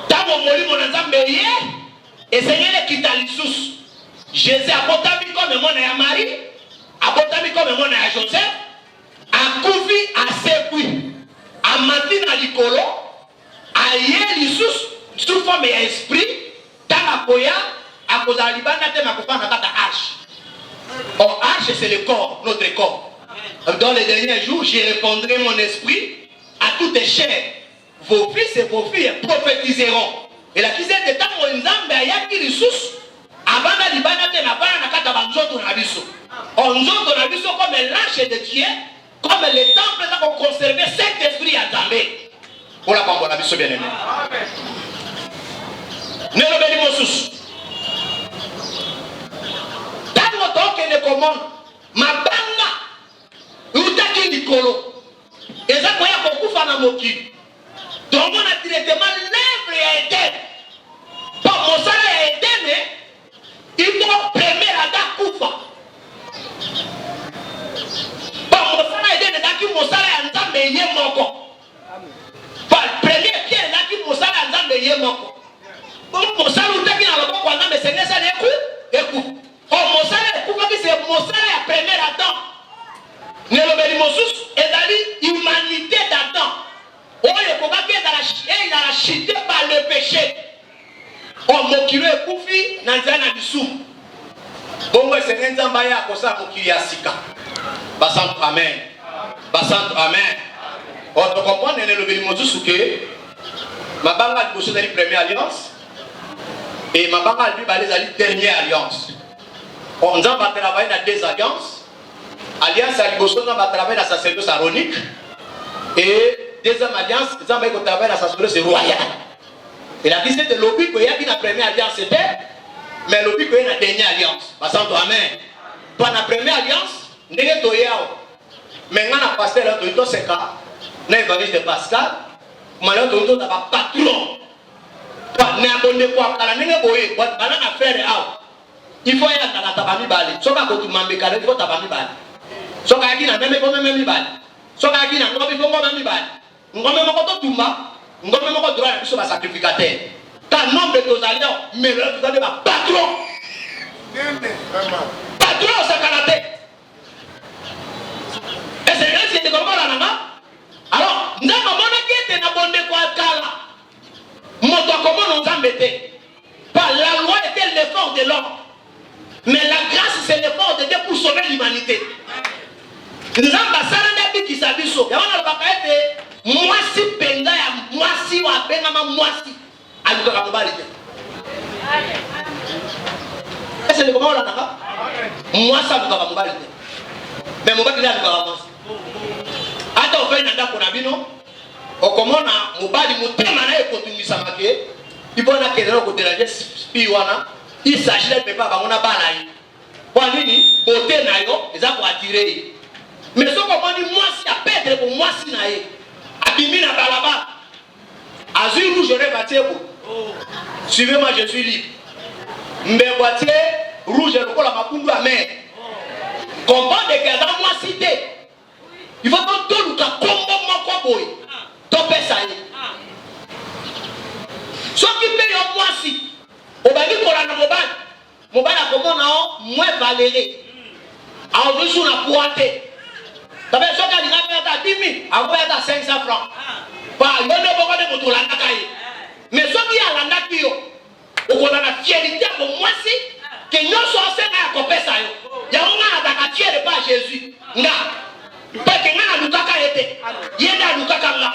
Tant on moli mon ensemble et Seigneur qui t'a l'issous. Jésus a porté comme mon à Marie, a porté comme mon à Joseph, a couvi à Sekui, a menti à l'icolo, a yé l'issous sous forme et esprit, dans la poya, à cause de la libana de ma copain à arche. Or arche c'est le corps, notre corps. Dans les derniers jours, j'y répondrai mon esprit. À toutes les chairs, vos fils et vos filles prophétiseront. Et la kisée de temps où Nzambe a yaki ressources, avant la libana de la bana na kata banzoto na biso. Onzoto na biso comme l'arche de Dieu, comme les temples qu'on conservé cet esprit à Nzambe. Pour la bambola biso bien aimé. Ne le béni mosus. Tango toke ne commande, ma banga, utaki nikolo. Et ça, quand il y a beaucoup de femmes moki. Donc, on a directement l'œuvre et Éden. Pour mon salaire et Éden, il faut premier à Dakoufa. Pour mon salaire et Éden, mon salaire à Nzambe yé moko. Pour le premier pierre, mon salaire à Nzambe yé moko. Pour mon salaire, où t'as dans le boko, mais c'est ça, écoute. Pour mon salaire, c'est mon salaire à premier à temps. Nelobelimosus et l'humanité d'Adam. Oh, il faut pas qu'il a chuté par le péché. Oh, Mokiro et Koufi, Nanzana Bissou. Bon, c'est Nzambaya, comme ça, Mokiri Asika. Basant, amen. Basant, amen. Oh, tu comprends, Nelobelimosus, que ma banque a posé la première alliance et ma banque a dit la dernière alliance. On va travailler dans deux alliances. Alliance à Liboso, on va travailler dans sa sacerdoce aronique. Et deuxième alliance, on va travailler dans sa sacerdoce royale. Et la visite de l'objet, il y a une première alliance, c'était, mais l'objet, il y a une dernière alliance. Passant toi, amen. Toi, la première alliance, n'est pas toi. Maintenant, la pasteur, tu es c'est cas, l'évangile de Pascal, maintenant, tu es un patron. Toi, n'importe quoi, quand on est boyé, on a affaire à il faut y aller dans la tabami bali. So ka kotu mambeka il faut tabami bali. So ka kina même ko même bali. So ka kina ngobi ko même bali. Ngombe moko to tumba, ngombe moko droit biso ba sacrificateur. Quand nombre de tos alliants, mais le vous avez pas patron. Patron sakalate. Et c'est là que comme là nana. Alors, nous avons mon na bonde kwa kala. Moto comment nous embêter. Par la loi était l'effort de l'homme. Mais la grâce c'est l'effort de Dieu pour sauver l'humanité. Nous avons basala na qui sabiso. Ya wana ba kaete mwasi penga ya mwasi wa benga ma mwasi. Aluka mobali. Est-ce que comment là nana? Mwasi aluka mobali. Mais mobali là aluka mwasi. Ata ofanya ndako na bino okomona mobali mutema na ekotungisa make ibona kelelo kotela spi wana il s'agit de pas bangona balayi kwa nini beauté na yo eza ko attirer mais soko moni mwasi a perdre pour mwasi na ye abimi na balaba azui rouge re batebo suivez-moi je suis libre mbeboitié rouge lokola makundu amer comprendre que dans mwasi te il faut que tout le cas combo moko boy topesa ye soki pe yo mwasi obali kola na mobali akomona o moins valéré aozusu na pointe tabe soki alinga peta 10 000 akoyata 500 francs pa yo nde boko nde moto olandaka ye mais soki alandaki yo okola na fierité ya bomwasi ke nyonso osenga ya kopesa yo yango nga nazaka fiere pa Jésus nga parce que nga alukaka ye te ye nde alukaka nga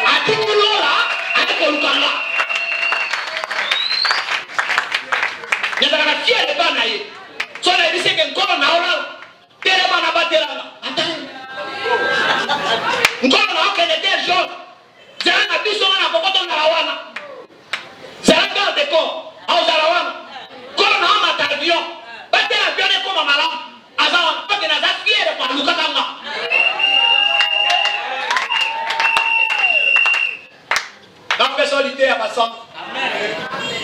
atiki lola ate koluka nga nazaka na fiere pa na ye so nayebisi ke nkolo na ola telema na batelanga nkolo na okende te jaune zala na biso nga na kokoto nzala wana zala garde corps aozala wana nkolo na omata avion batela avion ekoma malamu aza wana pake naza fiere po alukaka nga na personalité ya basantu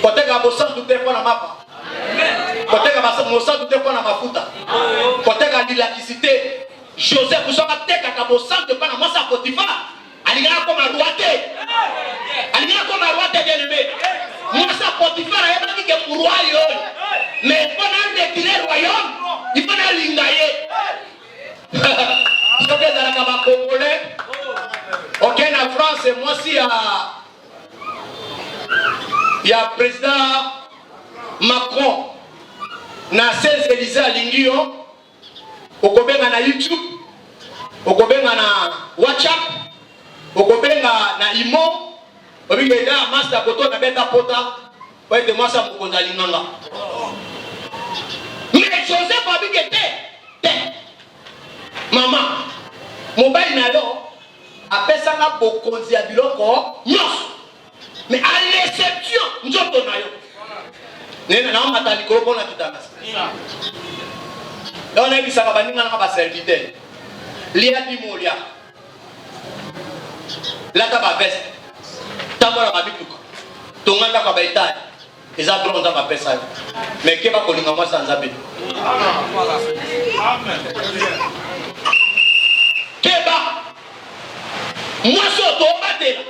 koteka bosantu te mpo na mapa koteka bosantu te mpo na mafuta koteka lilakisité Joseph soka tekaka bosantu mpo na mwasi ya Potifar alingaka koma roi te alingaka koma roi te bien aimé mwasi ya Potifar ayebaki ke roi oyo mais mpo na décliner royaume il faut na linga ye soki ezalaka bakongolais oke na France mwasi ya président Macron na Saint-Élysée alingi yo okobenga na YouTube okobenga na WhatsApp okobenga na Imo obinga ida master koto na beta pota po ete mwasa mokonzi alinganga mais Joseph abike te mama mobali na yo apesanga bokonzi ya biloko nyonso mais à l'exception nzoto na yo nena na mata likolo pona kitangasa donc na bisaka baninga na ba serviteur lia dimolia lata ba veste tambola ba bituka tonganda kwa baitali eza bronza ba pesa mais ke ba kolinga mwa sanza be amen keba mwa soto batela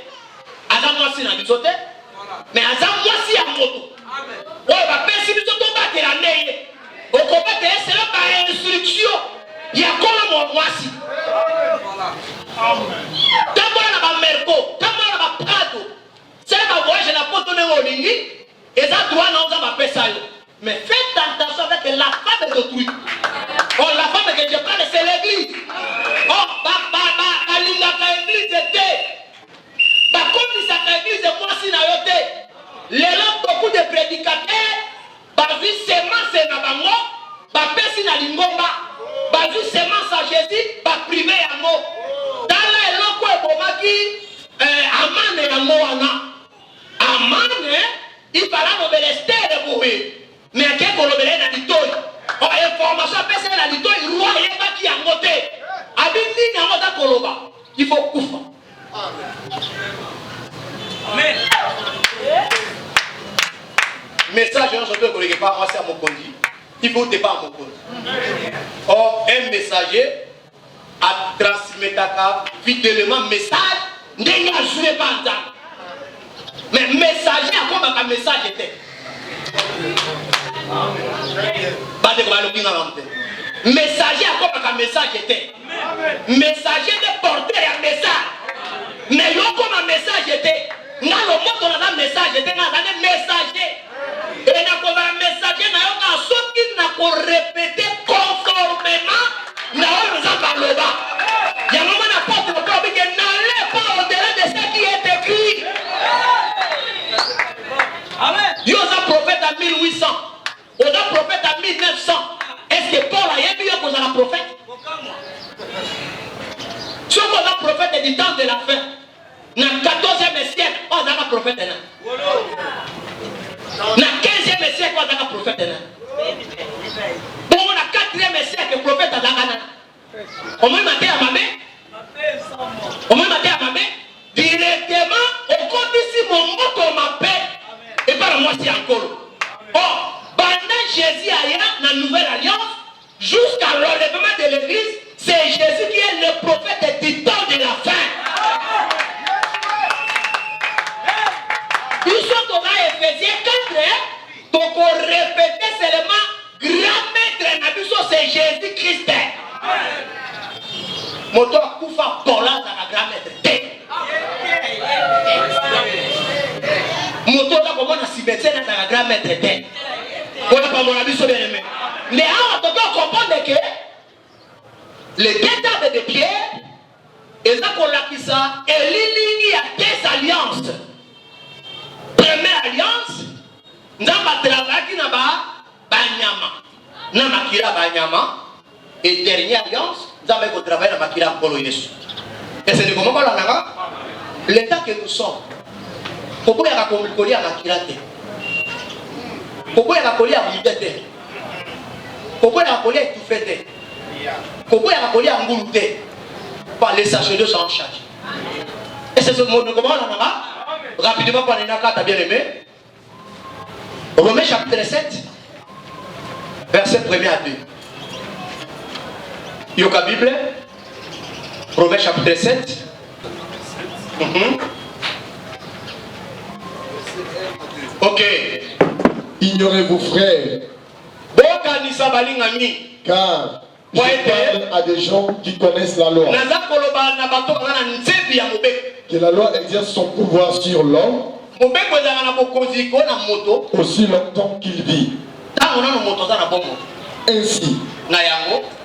aza mwasi na biso te mais aza mwasi ya moto oyo bapesi biso tobatela ndenge okobatela esela bainstruction ya kola mwasi tambola na bamerco tambola na baprado sele bavoyage na poto ndenge olingi eza droit na oza bapesa yo mais faites attention avec la femme d'autrui oh la femme que je parle c'est l'église oh balingaka église te bakomisaka église mwasi na yo te lelo beaucoup de prédicateurs bazwi semence na bango bapesi na lingomba bazwi semence à Jésus baprive yango tala eloko ebomaki amane yango wana amane ifala lobele estere boye mais ake kolobele na litoi information apesi na litoi roi eyebaki yango te abi nini yango ta koloba il faut kufa amen message non surtout que pas moi c'est à mon conduit il faut te pas à mon conduit or un messager a transmettre fidèlement message ndenge jouer pas nzambe mais messager a comme un message était amen Messager a comme un message était. Messager de porter un message. Mais yo comme un message était. Dans le monde on a un message était dans un messager. Et n'a comme un messager n'a pas sorti n'a pas répéter conformément n'a pas le bas. Il y a un moment n'apporte le corps qui n'allait pas au-delà de ce qui est écrit. Amen. Yo a prophète à 1800. On a prophète à 1900. Est-ce que Paul a eu qu'on a un prophète? Si on a un prophète du temps de la fin, dans le 14e siècle, on a un prophète. Dans le 15e siècle, on a un prophète. Dans le 4e siècle, le prophète a un. On m'a maté à ma main. On m'a maté à ma main. Directement, au compte ici, mon mot qu'on m'appelle. Et par moi, c'est encore. Oh, pendant Jésus ailleurs, dans la nouvelle alliance, jusqu'à l'enlèvement de l'église, c'est Jésus qui est le prophète du temps de la fin. Ils sont dans Éphésiens 4, donc on répétait seulement grand maître Nabuso, c'est Jésus-Christ. Moto Koufa Paula dans la grand maître. Moto là comment on a cimetière dans la grand maître. On n'a pas mon avis sur bien aimé. Mais on doit comprendre que les deux tables de pierre, et ça qu'on l'a qui ça, et il y a deux alliances. Première alliance, nous avons travaillé qui n'a pas Banyama. Nous avons Makira Banyama. Et dernière alliance, nous avons travaillé dans Makira Polo Yesu. Et c'est de comment on l'a l'état que nous sommes. Pourquoi il y a un collier à Makira? Pourquoi il y a un collier à Mouidete? Pourquoi il y a un collier à Toufete? Pourquoi il y a un collier à Moulouté? Par les sachets de en charge. Et c'est ce mot de comment on a rapidement par les Naka, t'as bien aimé. Romains chapitre 7, verset 1er à 2. Yoka Bible. Romains chapitre 7. Ok. Ignorez-vous, frères, car je parle à des gens qui connaissent la loi. Que la loi exerce son pouvoir sur l'homme aussi longtemps qu'il vit. Ainsi,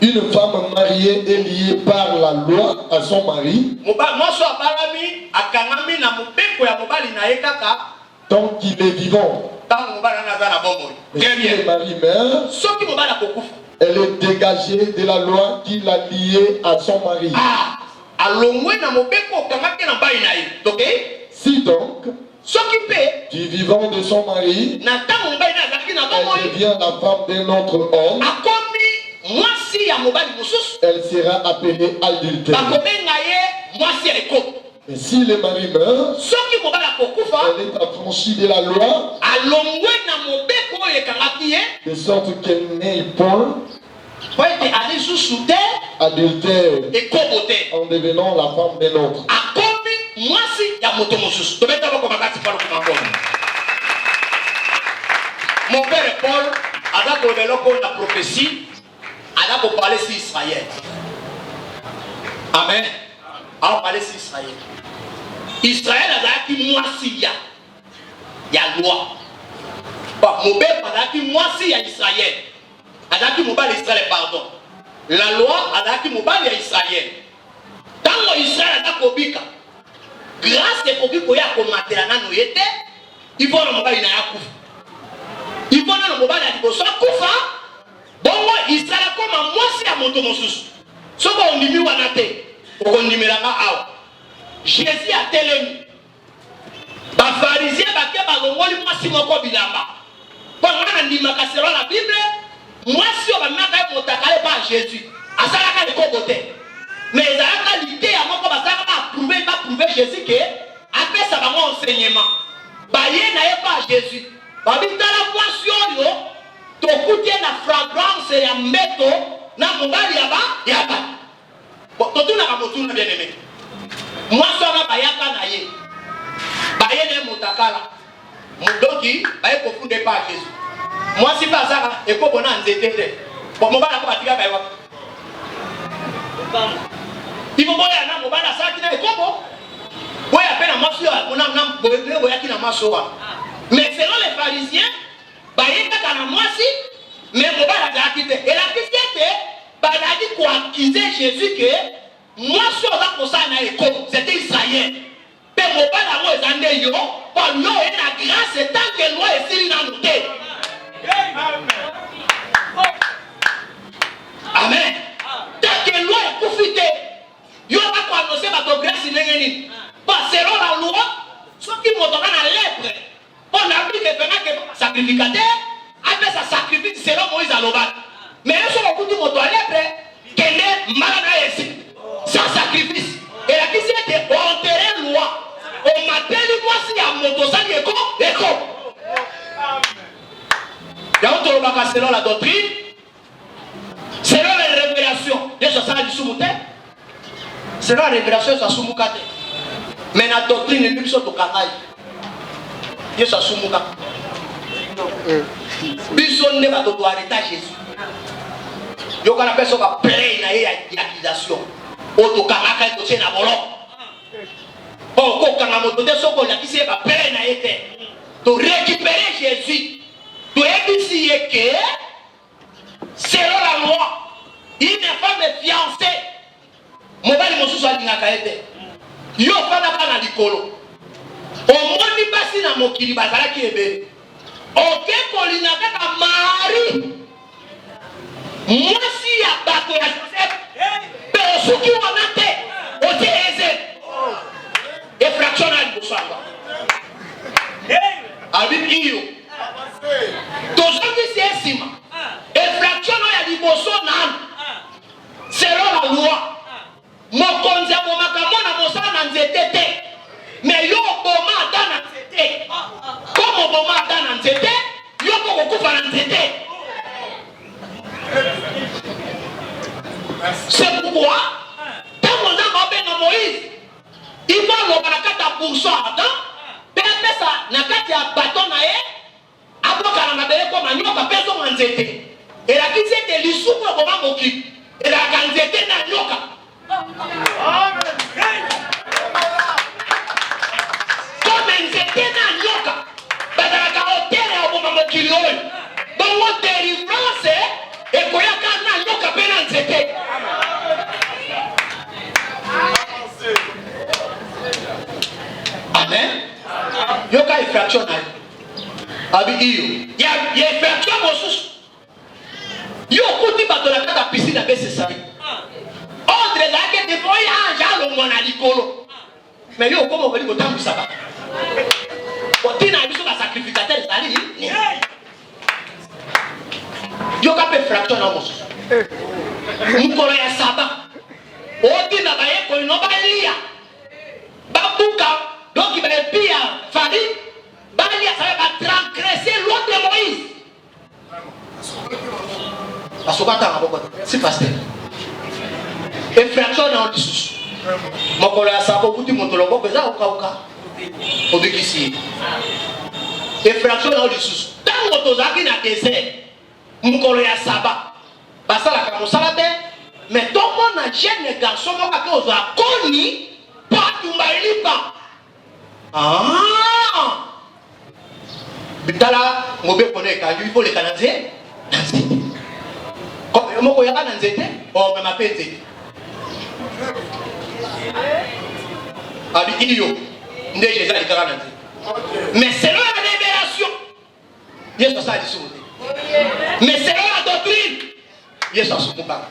une femme mariée est liée par la loi à son mari tant qu'il est vivant. Mais si le mari meurt, elle est dégagée de la loi qui l'a liée à son mari. Si donc, du vivant de son mari, elle devient la femme d'un autre homme, elle sera appelée adultère. Mais si le mari meurt, elle est affranchie de la loi, de sorte qu'elle n'est point adultère en devenant la femme d'un autre. Mon père Paul a développé la prophétie, a parlé sur Israël. Amen. A parlé sur Israël. Israël a dit moi si il y a loi. Mon père a dit moi si il y a Israël. A dit mon père Israël pardon. La loi a dit mon père Israël. Tant que Israël a dit grâce à Kobiko ya komatela na noyete, il faut le mobile na yakufa. Il faut le mobile na liboso kufa. Bongo Israël comme moi si a moto mosusu. Soko ondimi wana te. Okondimelanga awa. Jésus a telemi. Ba pharisien ba ke ba ngoli mwasi moko bilamba. Ba ngana ndimaka selon la Bible, mwasi o ba maka motakale ba Jésus. Asalaka le kokote. Mais il y a l'idée à moi comme ça va prouver Jésus que après ça va enseignement. Bah il n'a pas Jésus. Bah il dans la poisson yo, to coûter la fragrance et la métaux na mobali yaba. Bon tout na motu na bien aimé. Moi ça na bayaka na ye. Bah il est motakala. Mondoki bah il confondait pas Jésus. Moi si pas ça, et quoi bon en zété. Bon, mon bala batika kaiwa. Il faut boya na mon bala ça qui n'est comment. Boya peine à massio, on a boya qui n'a massio. Mais selon les pharisiens, bah il y a quand moi si, mais mon bala a quitté. Et la question était, bah il a dit quoi accuser Jésus que moi si on a pour ça na éco, c'était Israël. Mais mon bala moi est andé yo, pour nous et la grâce est tant que loi est si inannoté. Amen. Tant que loi est profité, il y aura quoi annoncer votre grâce n'est pas selon la loi, ceux qui m'ont donné la lèpre, on a vu que pendant que sacrificateur, après ça sacrifice selon Moïse à l'Obat. Mais eux sont beaucoup de motos à lèpre, qu'elle est malade ici, sans sacrifice. Et la question était enterrer loi. On m'appelle moi si à moto ça écho. Il y a autre chose selon la doctrine. Selon les révélations, il y a ça du soumouté. Selon la révélation, il y a soumouka. Mais la doctrine, il y a ça kanaï. Il y a ça soumouka. Bison ne va pas arrêter Jésus. Il y a une personne qui plaît l'accusation. Auto kamaka et tient à bolo. Oh, quand on a monté son col, qui s'est pas plaît na été. Tu récupérer Jésus. Tu es que selon la loi, une femme est fiancée. Mobile mosusu alingaka ete. Yo fana kana likolo. Omoni basi na mokili bazalaki ebe. Oke kolina kaka mari. Mwasi ya bato ya Joseph. Pe osuki wana te. Ote eze. Effraction na libosanga. Abib iyo. Tozoki si esima. Effraction ya liboso na. Selon la loi. Mokonzi ya momakamona mosala na nzete te. Mais yo boma ata na nzete. Comme boma ata na nzete, yo kokufa na nzete. C'est pourquoi quand on a benga Moïse, il va loba na kata bourgeois Adam, pembe sa na kati ya bateau na ye, aboka na bele ko manyoka peso na nzete. Et la kisi te lisuko boma moki. Et la kanzete na nyoka. Comme nzete na nyoka. Badalaka hotel ya boma mokili oyo. Bongo délivrance et koyaka na nyoka pe na nzete. Amen. Yoka effraction na. Abi iyo. Ya effraction mosusu. Yo kuti bato na kata piscine bese sa. Ordre la ke devant ya anja lo mona likolo. Mais yo komo bali kotambisa ba. Otina biso ba sacrificateur sali. Yo ka pe fraction na mosusu. Mukolo ya saba. Otina ba ye ko no ba lia. Babuka donc il va pia fali. Ba lia ça va transgresser loi de Moïse. Parce que c'est facile. Effraction dans le sous. Mon collègue a ça beaucoup de monde le voit que ça au cas au ici. Effraction dans le sous. Tant que tu as qui na désert, mon collègue a ça bas. Basa la comme ça la tête. Mais tout le monde a jeune garçon qui a connu pas tout mal pas. Ah. Bitala mobe connaît quand il faut les Canadiens. Moko yaka na nzete o mema pete abi iyo nde Jésus alikaka na nzete. Mais selon la révélation Yesu sa disumuté. Mais selon la doctrine Yesu asumuka.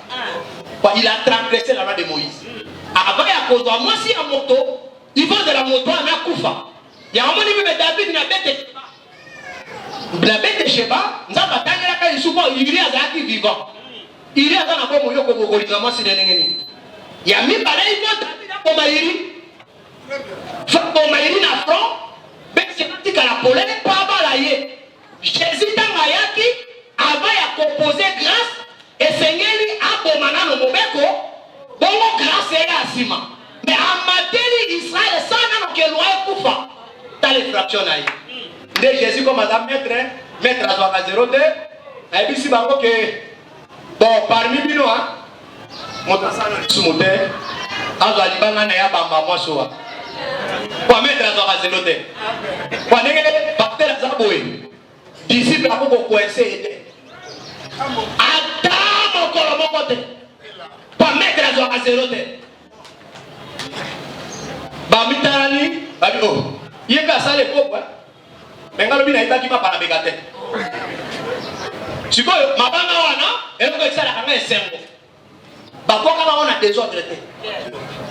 Il a transgressé la loi de Moïse. Avant ya kozwa mwasi ya moto il faut de la moto na kufa. Ya moni bebe David na bete la bête Sheba nzamba tangela ka isuko il azaki vivant. Il est dans la bombe yoko bokolika moi c'est nengeni. Ya mi balai ko David ko mairi. Fa ko mairi na front, be c'est parti la polée pas balaye. Jésus tangayaki avant ya composer grâce et Seigneur abomana no mobeko, bongo grâce ya asima. Mais en matière Israël ça na no ke loi kufa. T'as les fractions là. De Jésus comme madame maître maître azwaka 0 te ayebisi bango ke bon parmi bino moto asala lisumu te azwa libanga na ya bamba mwasi wa po maître azwaka 0 te po ndenge baktere aza boye disciple akoko koinse ye te ata mokolo moko te po maître azwaka 0 te bamitarani babi o ye mpe asala ekoko me ngalobi na yebaki mapana beka te sikoyo mabanga wana eloko esalaka nga esengo bakoka bango na désordre te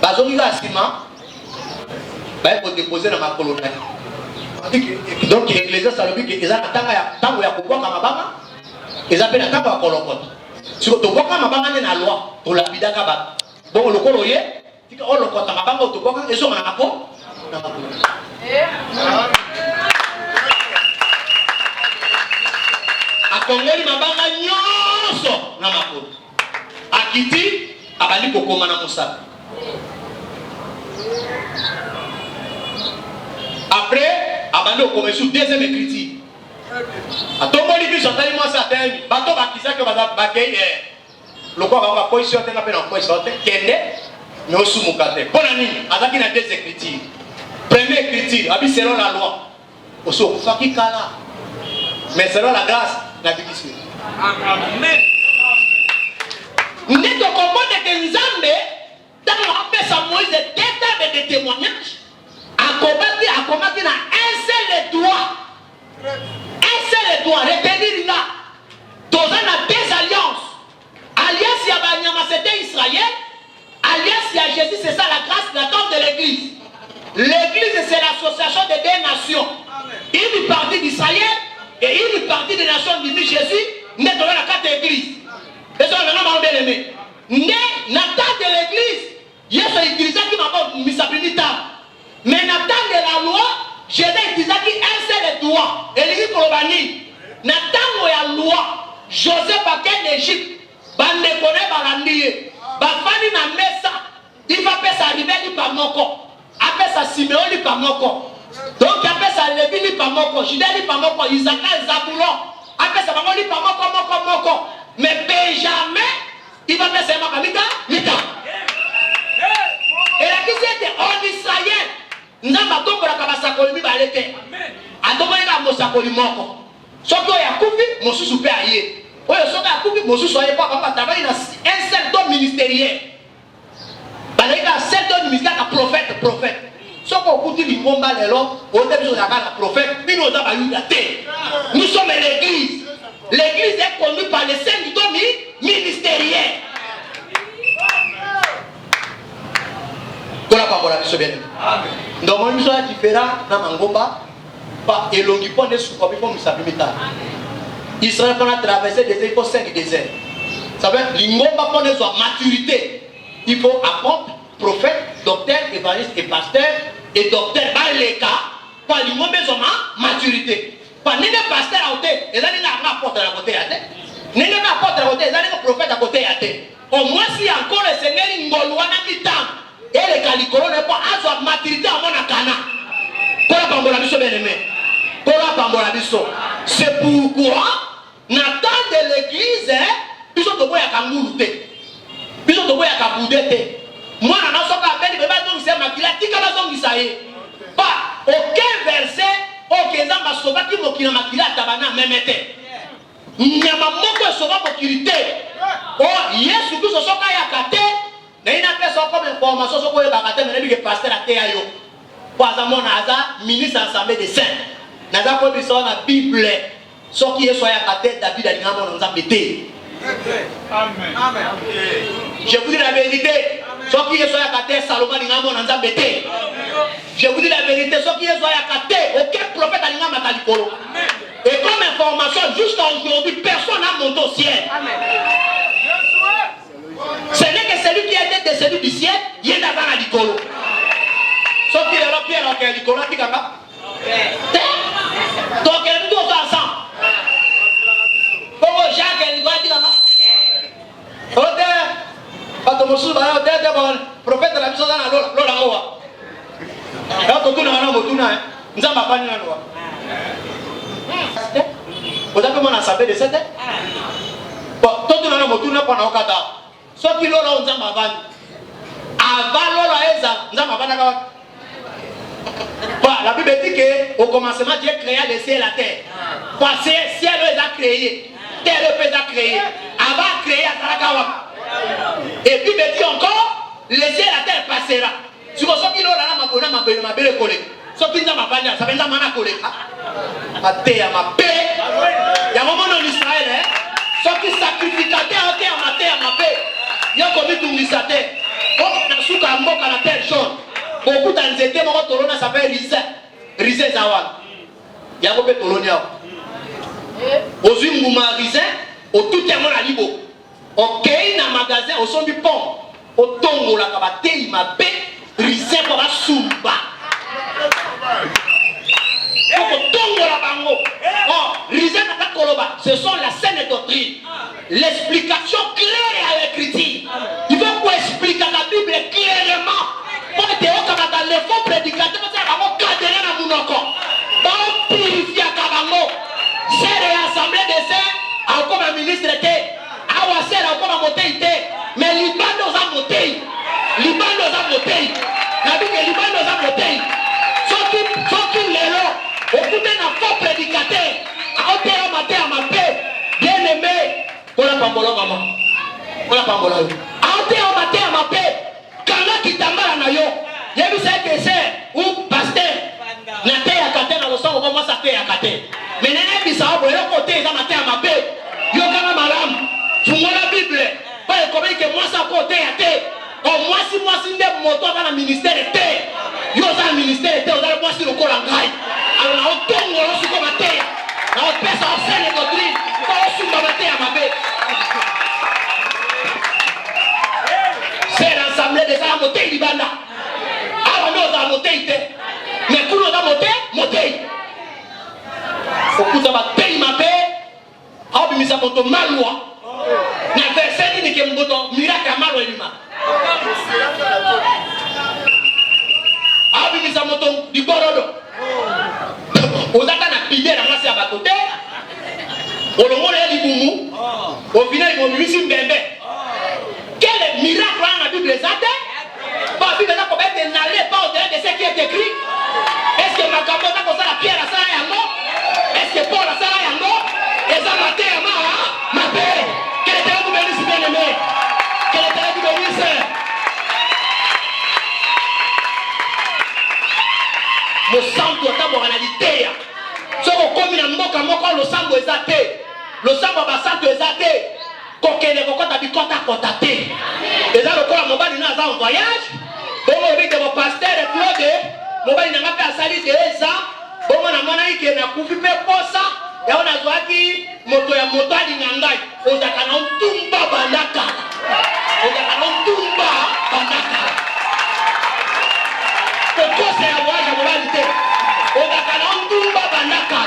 bazongi kaka nsima baye kodepose na makolo na ye donc ecclésiaste alobi ke eza na ntango ya kobwaka mabanga eza mpe na ntango ya kolokota sikoyo tobwaka mabanga nde na loi tolapidaka bato bongo lokolo ye tika olokota mabanga oyo tobwaka ezonga na makolo na makolo akongeli mabanga nyonso na makolo akiti abandi kokoma na mosaka après abandi kokoma sur deuxième écriture atomboli biso atali mwasi atemi bato bakisaki bakei lokwa bango bakoisi yo te nga mpe na koisi yo te kende me osumuka te mpo na nini azalaki na deux écriture première écriture abi selon la loi osi okufaki kala mais selon la grâce na bikisi Amen. nde tokomona ke nzambe ntango apesa moïse tetable de témoignage akomaki na un seul droit retenir nga toza na deux alliances alliance ya banyama c'était Israël alliance ya Jésus c'est ça la grâce l'attente de l'église c'est l'association des deux nations une partie d'Israël et une partie des nations du Jésus n'est dans la carte d'église. Et ça, on bien aimé. Né, na temps de l'église, Jésus utilisait qui m'a dit, mais na temps de la loi, Jésus utilisait qui un seul droit. Et il dit Kolobani, na temps de la loi, Joseph a quitté l'Égypte, bande connaît balandier, bafani na mesa, il va faire sa rivière par mon corps, après sa Siméon par mon corps. Donc après ça Lévi li pa moko, Juda li pa moko, Isaac Zabulon. Après ça maman li pa moko. Mais Benjamin, il va faire ça makamita, mita. Et la question était en Israël. Nzamba tombola ka basakoli mi balete. Atombola ka mosakoli moko. Soko ya kufi, mosusu pe aye. Oyo soka ya kufi, mosusu aye pa papa tabali na un seul don ministériel. Baleka un seul don ministériel ka prophète. Soko okuti lingomba lelo, otebiso na kana prophète, bino oza bayuda te. Nous sommes l'église. L'église est conduite par les saints du don ministériel. Kola pamola biso bien. Donc on biso différent na mangomba pa elongi pone su ko bifo misabimita. Israël a traversé des époques 5 déserts. Ça veut dire lingomba pone so maturité. Il faut apôtre, prophète, docteur, évangéliste et pasteur et docteur baleka pour lingomba so maturité. Pas nene pasteur à côté, et là nene apôtre à côté à côté. Nene apôtre à côté, et là nene prophète à côté à côté. Au moins si encore le Seigneur ngolwana mitam. Et les calicolo n'est pas à sa maturité à mon akana. Kola pambola biso bien aimé. Kola pambola biso. C'est pourquoi n'attend de l'église, biso to boya kangulu te. Biso to boya kabude te. Moi na soka beni beba donc c'est makila tika na zongi saye. Pas aucun verset okeza masoba ki mokina makila tabana memete. Nyama moko soba mokilité. Oh Yesu biso soka ya kate. Il n'a pas comme information sur le bagatin, mais il est pasteur à Théayo. Pour mon Aza, ministre ensemble des saints. Naza pour besoin la Bible. Ce qui est soit à tête David a dit nous avons pété. Amen. Je vous dis la vérité. Ce qui est soit à tête Salomon a dit nous avons pété. Je vous dis la vérité. Ce qui est soit à tête aucun prophète a dit nous avons pété. Et comme information, jusqu'à aujourd'hui, personne n'a monté au ciel. Amen. Ce n'est que celui qui a été descendu du ciel, il est dans la licolo. Sauf qu'il est là, Pierre, donc il est licolo, tu comprends? Donc il est tous ensemble. Comment Jacques est licolo, tu comprends? Quand on me soucie, le prophète de la mission dans la loi. Là, tu tournes dans la loi, tu n'as pas de loi. Vous avez mon assemblée de 7 heures? Bon, tout le monde a motourné pendant 4 ans. Sauf qu'il a on s'en va vendre. Avant l'eau, la Bible dit qu'au commencement, Dieu créa le ciel et la terre. Parce que le ciel les a créés, terre les a créés. Avant de créer à Sarakawa. Et puis il dit encore, le ciel et la terre passera. Si vous avez dit que ma belle collègue, si vous avez dit que ça fait un collègue, ma terre, ma paix. Il y a un moment en Israël, ceux qui sacrificateur en terre, ma paix. Il y a commis tout l'Israël. On a su qu'un mot à la terre jaune. Beaucoup d'anxiété, mon Tolona s'appelle Rizé Zawan. Il y a un peu de Tolonia. Aux Umbouma Rizé, au tout terme à Libo. Au Kéin à magasin, au son du pont. Au Tongo, la Kabate, il m'a bé, Rizé pour la Sumba. Au Tongo, la Bango. Oh, Rizé n'a pas Koloba. Ce sont la saine doctrine. L'explication claire à l'écriture. Il faut qu'on explique à la Bible clairement. Pour que les faux prédicateurs vont cadrer dans mon corps. Vont purifier Kabango. C'est l'assemblée des saints, encore un ministre était. Awasser encore un moté était. Mais Liban nous a moté. Liban nous a moté. La Bible Liban nous a moté. Sauf qu'il est là. Écoutez un faux prédicateur. À terre matin à ma paix. Bien aimé. On l'a pas volé maman. On l'a pas volé. À terre matin à ma paix. Quand qui t'a mal à Nayo. Il y a vu ça que c'est ou pasteur. La terre à Katé dans le sang, on commence à faire à Katé. Mais les gens qui savent, ils ont côté dans ma terre à ma paix. Ils ont quand même malam. Pour moi, la Bible, pas comme que moi, ça côté à terre. Oh, moi, si des motos dans le ministère de terre. Ils ont un ministère de terre, moi, si le corps en graille. Alors, on tombe, on se comme à terre. On pèse en scène et doctrine. On se comme à terre à ma paix. C'est l'assemblée des armes montées, Libana. Alors, nous avons monté, mais pour nous avons monté. Au coup de ma paix, ma paix. Alors, nous avons mal loi. Mais verset dit que nous avons miracle à mal loi. Alors, nous avons du borodo. Aux attaques à pider la masse à bacoté. Au long de l'Iboumou. Au final, ils vont lui sur bébé. Quel miracle dans la Bible exacte? Pas la Bible n'allait pas au-delà de ce qui est écrit. Est-ce que ma capote a causé la pierre à ça et à moi? Est-ce que Paul a ça et à moi? Et ça m'a été à ma paix. Quel était vous bénisse bien aimé? Quel était vous bénisse? Mon sang doit avoir en réalité. Ce qu'on commet dans le monde, le sang doit être. Le sang doit être. Kokele kokota bikota kotate. Et là le corps mon bali na za en voyage. Bon on dit que mon pasteur est Claude, mon bali na ngapi asali de ça. Bon na mona ike na kufi pe posa. Ya ona zwaki moto ya moto ali ngangai. Oza kana ntumba bandaka. Oza kana ntumba bandaka. Pourquoi c'est à voyage mon bali te? Oza kana ntumba bandaka.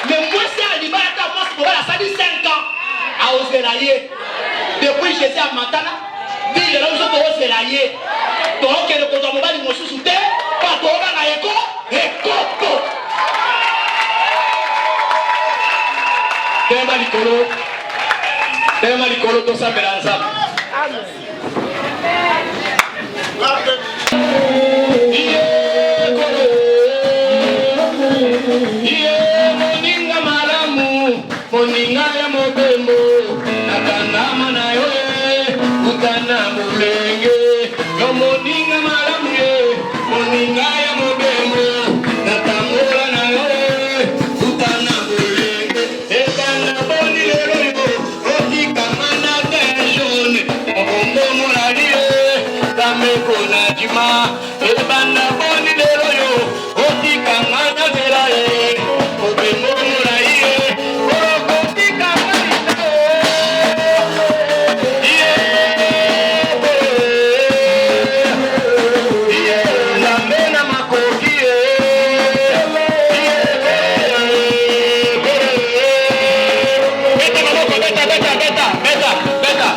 Mais moi c'est à libata moi c'est pour la sali 5 ans. À Oselaye. Depuis que j'étais à Matana, ville de l'homme de Oselaye. Donc, le Kotamobal, il m'a sous-souté, pas toi, on a écho, et coco. T'es malicolo, tout ça, mais ensemble. Moninga ya mobembo nakandama na yo utana mulenge yo moninga malamu ye moninga ya mobembo natambola na yo utana mulenge ekana boni lelo yo otika mana kashone obombo molali ye tameko na jima ebanda boni lelo yo otika mana vela ye obombo molali ye. Beta.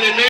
bien-aimés.